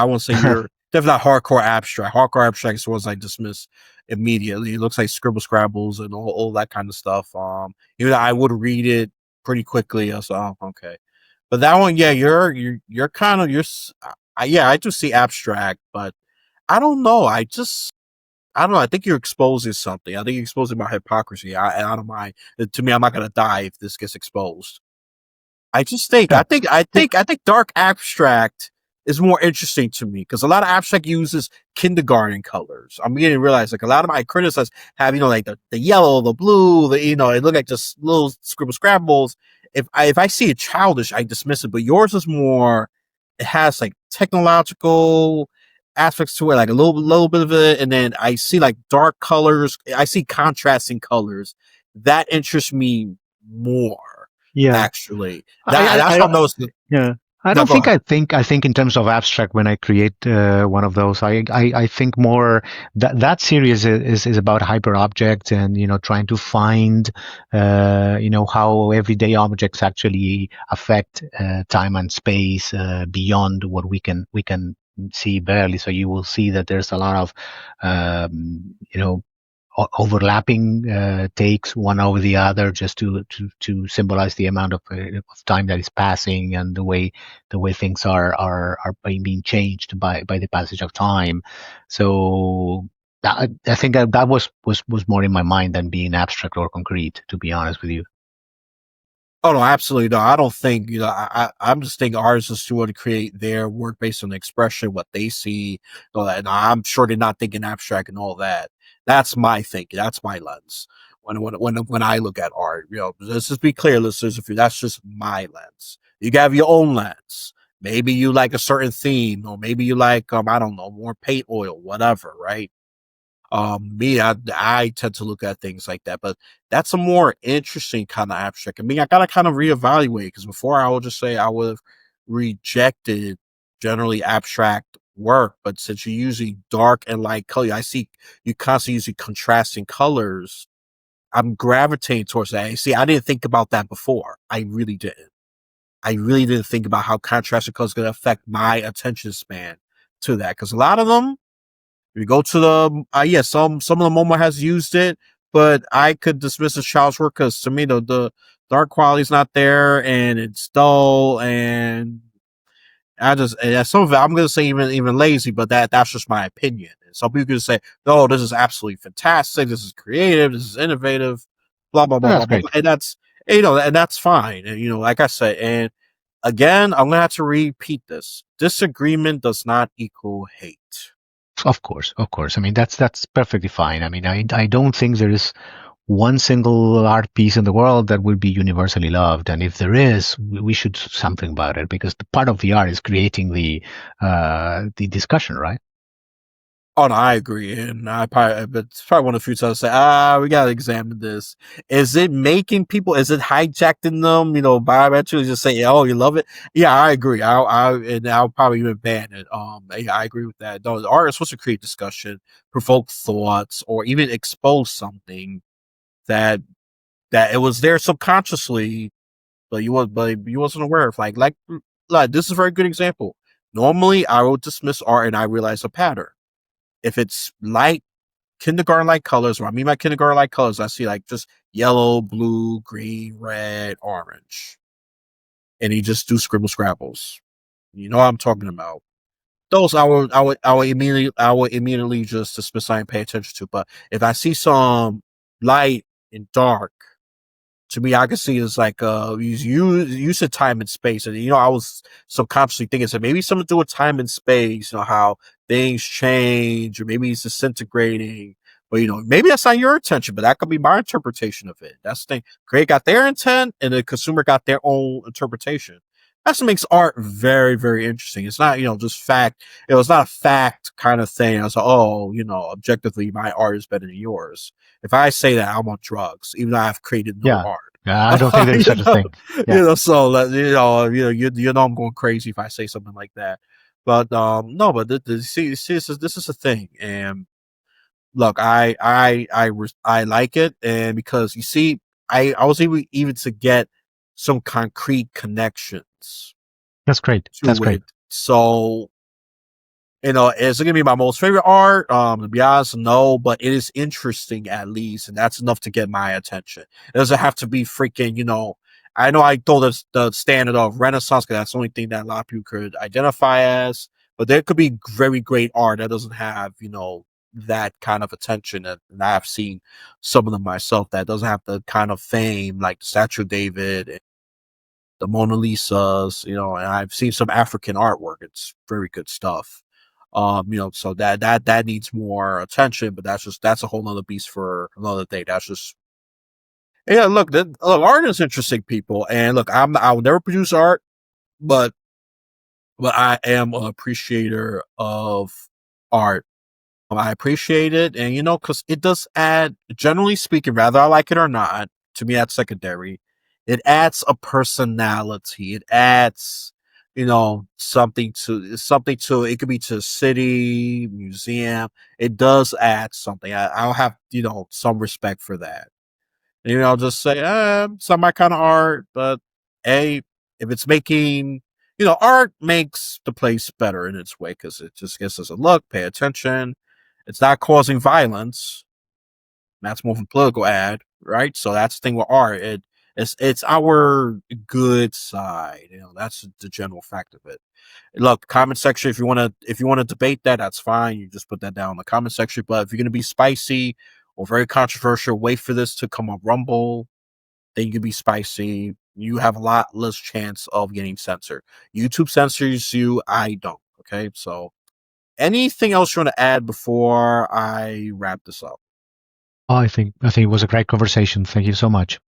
won't say you're definitely not hardcore abstract. Hardcore abstract is ones I dismiss immediately. It looks like scribble scrabbles and all that kind of stuff. Even though I would read it pretty quickly. I was okay, but that one, yeah, you're kind of yeah, I do see abstract, but I don't know. I don't know. I think you're exposing something. I think you're exposing my hypocrisy. I don't mind. To me, I'm not gonna die if this gets exposed. I just think Yeah. I think dark abstract is more interesting to me because a lot of abstract uses kindergarten colors. I'm beginning to realize like a lot of my criticisms have, like the yellow, the blue, it look like just little scribble scrabbles. If I see it childish, I dismiss it. But yours is more. It has like technological aspects to it, like a little bit of it, and then I see like dark colors. I see contrasting colors that interests me more Yeah. actually. I, That's I, how I'm I noticing. Yeah, I No, don't go think ahead. I think in terms of abstract when I create one of those. I think more that series is about hyper objects and trying to find how everyday objects actually affect time and space beyond what we can see barely. So you will see that there's a lot of overlapping takes one over the other just to symbolize the amount of time that is passing and the way things are being changed by the passage of time. So I think that was more in my mind than being abstract or concrete, to be honest with you. Oh no, absolutely no. I don't think I'm just thinking artists just want to create their work based on the expression, what they see. All that. And I'm sure they're not thinking abstract and all that. That's my thinking. That's my lens. When I look at art, let's just be clear, listeners. If you that's just my lens, you have your own lens. Maybe you like a certain theme, or maybe you like I don't know, more paint oil, whatever, right? Me, I tend to look at things like that, but that's a more interesting kind of abstract. I mean, I gotta kind of reevaluate because before I would just say I would have rejected generally abstract work, but since you're using dark and light color, I see you constantly using contrasting colors. I'm gravitating towards that. See, I didn't think about that before. I really didn't. I really didn't think about how contrasting colors going to affect my attention span to that because a lot of them we go to the yeah, some of the MoMA has used it, but I could dismiss as child's work because to me the art quality is not there and it's dull and some of it I'm gonna say even lazy, but that's just my opinion. And some people can say, "No, this is absolutely fantastic. This is creative. This is innovative." Blah blah Oh, blah that's blah blah, great. and that's fine. And like I said, and again, I'm gonna have to repeat this: disagreement does not equal hate. Of course. I mean, that's perfectly fine. I mean, I don't think there is one single art piece in the world that will be universally loved, and if there is, we should do something about it because the part of the art is creating the discussion, right? Oh no, I agree, and but it's probably one of the few times I say, we gotta examine this. Is it making people? Is it hijacking them? Biometrically just say, oh, you love it. Yeah, I agree. I'll probably even ban it. Yeah, I agree with that. No, the art is supposed to create discussion, provoke thoughts, or even expose something that it was there subconsciously, but you wasn't aware of. Like this is a very good example. Normally, I will dismiss art, and I realize a pattern if it's light kindergarten like colors, or I mean by kindergarten like colors, I see like just yellow, blue, green, red, orange. And he just do scribble scrabbles. You know what I'm talking about. Those I would immediately just dismiss and pay attention to. But if I see some light and dark, to me, I can see it's like you said time and space, and I was subconsciously thinking so maybe something to do with time and space, how things change, or maybe it's disintegrating. But maybe that's not your intention, but that could be my interpretation of it. That's the thing. Create got their intent, and the consumer got their own interpretation. That's what makes art very, very interesting. It's not, just fact. It was not a fact kind of thing. I was like, oh, objectively, my art is better than yours. If I say that, I'm on drugs, even though I've created no Yeah. I don't think art. there is such a thing. Yeah. I'm going crazy if I say something like that. But no, but see, this is a thing, and look, I like it, and because you see, I was able even to get some concrete connections That's great. That's to great. it. So, is it gonna be my most favorite art? To be honest, no, but it is interesting at least, and that's enough to get my attention. It doesn't have to be freaking, I know I told us the standard of Renaissance because that's the only thing that a lot of people could identify as, but there could be very great art that doesn't have, that kind of attention, and I've seen some of them myself that doesn't have the kind of fame like the Statue of David, the Mona Lisas, and I've seen some African artwork. It's very good stuff. So that needs more attention, but that's a whole nother beast for another day. That's just yeah. Look, art is interesting, people, and look, I will never produce art, but I am an appreciator of art. I appreciate it, and because it does add, generally speaking, whether I like it or not, to me that's secondary. It adds a personality. It adds, something to. It could be to a city, museum. It does add something. I'll have some respect for that. I'll just say, it's not my kind of art, but a if it's making, art makes the place better in its way because it just gets us a look, pay attention. It's not causing violence. That's more of a political ad, right? So that's the thing with art. It's our good side. That's the general fact of it. Look, comment section. If you want to debate that, that's fine. You just put that down in the comment section. But if you're gonna be spicy or very controversial, wait for this to come up rumble. Then you can be spicy. You have a lot less chance of getting censored. YouTube censors you. I don't. Okay, so anything else you want to add before I wrap this up? Oh, I think it was a great conversation. Thank you so much.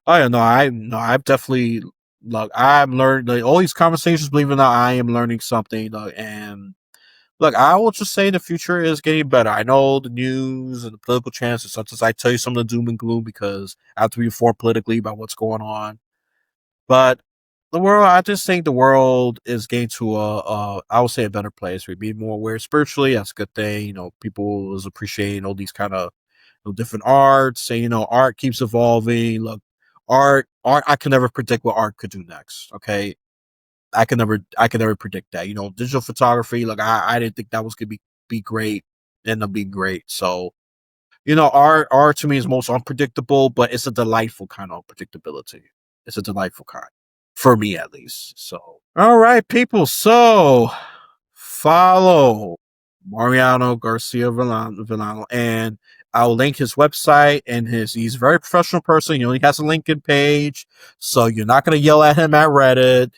Oh yeah, no, I've definitely look. I'm learning like, all these conversations. Believe it or not, I am learning something. And look, I will just say the future is getting better. I know the news and the political chances. Sometimes I tell you some of the doom and gloom because I have to be informed politically about what's going on. But the world, I just think the world is getting to I would say a better place. We be more aware spiritually. That's a good thing. People is appreciating all these kind of different arts, and art keeps evolving. Look, art. I can never predict what art could do next. Okay, I can never predict that. Digital photography. Like I didn't think that was gonna be great. Ended up being great. So art to me is most unpredictable, but it's a delightful kind of unpredictability. It's a delightful kind for me, at least. So, all right, people. So follow Mariano Garcia-Valino, and I'll link his website and he's a very professional person. He only has a LinkedIn page, so you're not gonna yell at him at Reddit.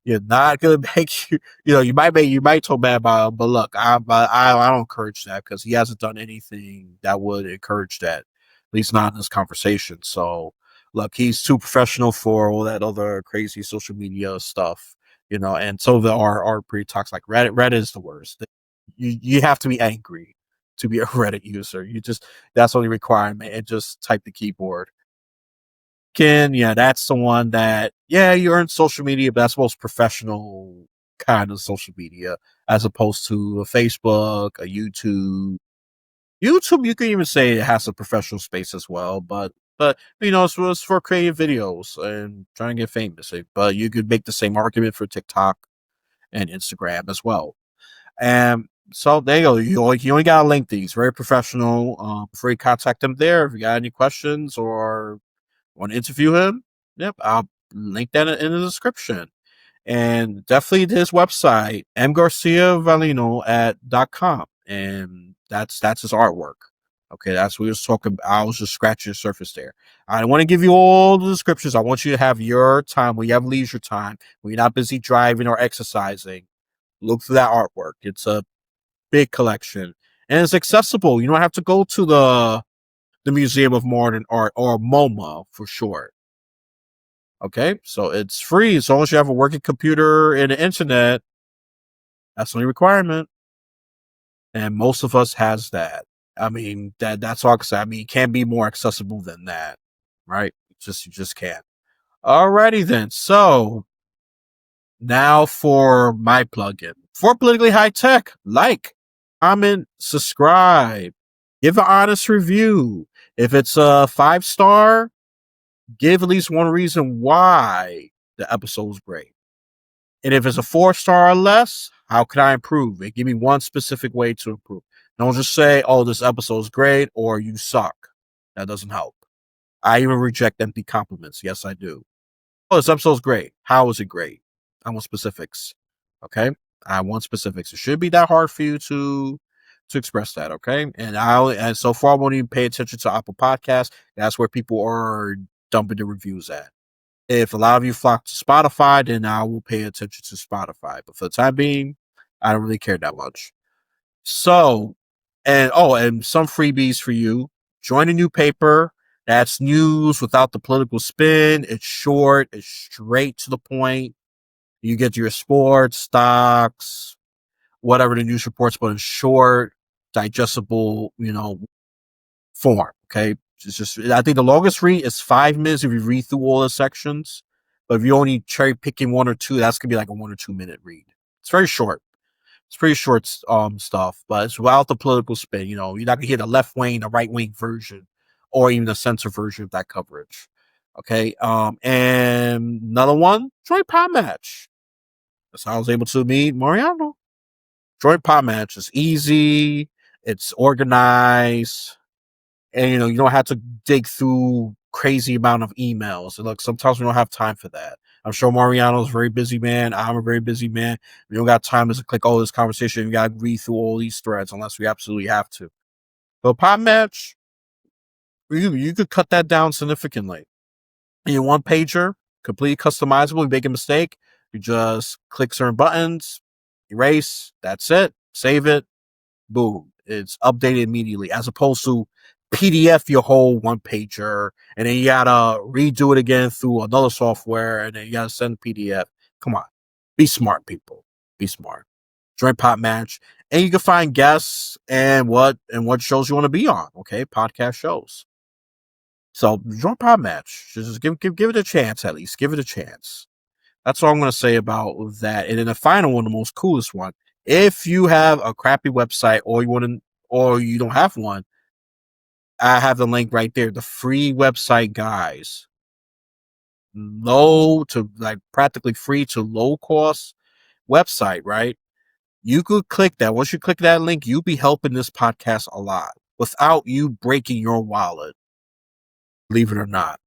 You're not gonna make you might talk bad about him, but look, I don't encourage that because he hasn't done anything that would encourage that, at least not in this conversation. So look, he's too professional for all that other crazy social media stuff, and some of the are pretty toxic. Like Reddit is the worst. You have to be angry to be a Reddit user. That's only requirement, and just type the keyboard. Yeah, that's the one that, yeah, you're in social media, but that's the most professional kind of social media as opposed to a Facebook, a YouTube. YouTube, you can even say it has a professional space as well, but it's for creative videos and trying to get famous. But you could make the same argument for TikTok and Instagram as well. And so there you go. You only got to link these. Very professional. Before you contact them there, if you got any questions or want to interview him, yep, I'll link that in the description. And definitely his website, mgarciavalino .com. And that's his artwork. Okay, that's what we was talking about. I was just scratching the surface there. I don't want to give you all the descriptions. I want you to have your time when you have leisure time, when you're not busy driving or exercising. Look through that artwork. It's a big collection. And it's accessible. You don't have to go to the Museum of Modern Art, or MoMA for short. Okay, so it's free as long as you have a working computer and the internet. That's the only requirement, and most of us has that. I mean, that's all I can say. I mean, it can't be more accessible than that, right? You just can't. Alrighty then. So now for my plugin for politically high tech, like, comment, subscribe, give an honest review. If it's a 5-star, give at least one reason why the episode is great. And if it's a 4-star or less, how can I improve? And give me one specific way to improve. Don't just say, "Oh, this episode is great," or "You suck." That doesn't help. I even reject empty compliments. Yes, I do. "Oh, this episode's great." How is it great? I want specifics. Okay, I want specifics. It should be that hard for you to express that. Okay, and so far I won't even pay attention to Apple Podcasts. That's where people are dumping the reviews at. If a lot of you flock to Spotify, then I will pay attention to Spotify. But for the time being, I don't really care that much. So, and some freebies for you. Join a new paper. That's news without the political spin. It's short. It's straight to the point. You get your sports, stocks, whatever the news reports, but in short, digestible, form. Okay. It's just, I think the longest read is 5 minutes if you read through all the sections. But if you're only cherry picking one or two, that's going to be like a 1 or 2 minute read. It's very short. It's pretty short stuff, but it's without the political spin. You're not going to hear the left wing, the right wing version, or even the censor version of that coverage. Okay. And another one, joint pot match. That's how I was able to meet Mariano. Joint pot match is easy. It's organized, and you don't have to dig through crazy amount of emails. And look, sometimes we don't have time for that. I'm sure Mariano's a very busy man. I'm a very busy man. We don't got time to click all this conversation. We got to read through all these threads unless we absolutely have to. So pot match, you could cut that down significantly. In your one pager, completely customizable. You make a mistake, you just click certain buttons, erase. That's it. Save it. Boom. It's updated immediately, as opposed to PDF your whole one pager and then you gotta redo it again through another software and then you gotta send PDF. Come on. Be smart, people. Be smart. Join pot match. And you can find guests and what shows you want to be on. Okay, podcast shows. So join pot match. Just give it a chance at least. Give it a chance. That's all I'm gonna say about that. And then the final one, the most coolest one. If you have a crappy website or you don't have one, I have the link right there. The free website guys. Low to like practically free to low cost website, right? You could click that. Once you click that link, you'll be helping this podcast a lot without you breaking your wallet, believe it or not.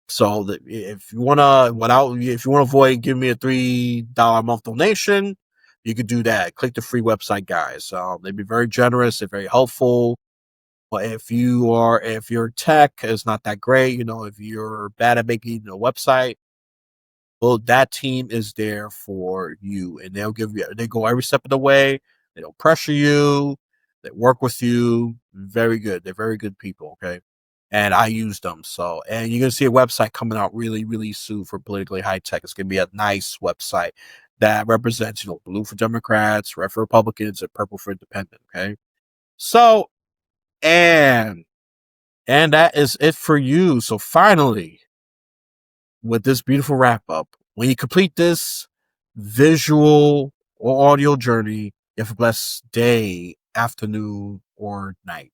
So if you wanna avoid giving me a $3 a month donation, you could do that. Click the free website guys. They'd be very generous. They're very helpful. But if your tech is not that great, if you're bad at making a website, well, that team is there for you, and they go every step of the way. They don't pressure you. They work with you. Very good. They're very good people. Okay. And I use them. So, and you're going to see a website coming out really, really soon for politically high tech. It's going to be a nice website that represents, blue for Democrats, red for Republicans, and purple for independent. Okay. So, and that is it for you. So finally, with this beautiful wrap up, when you complete this visual or audio journey, you have a blessed day, afternoon, or night.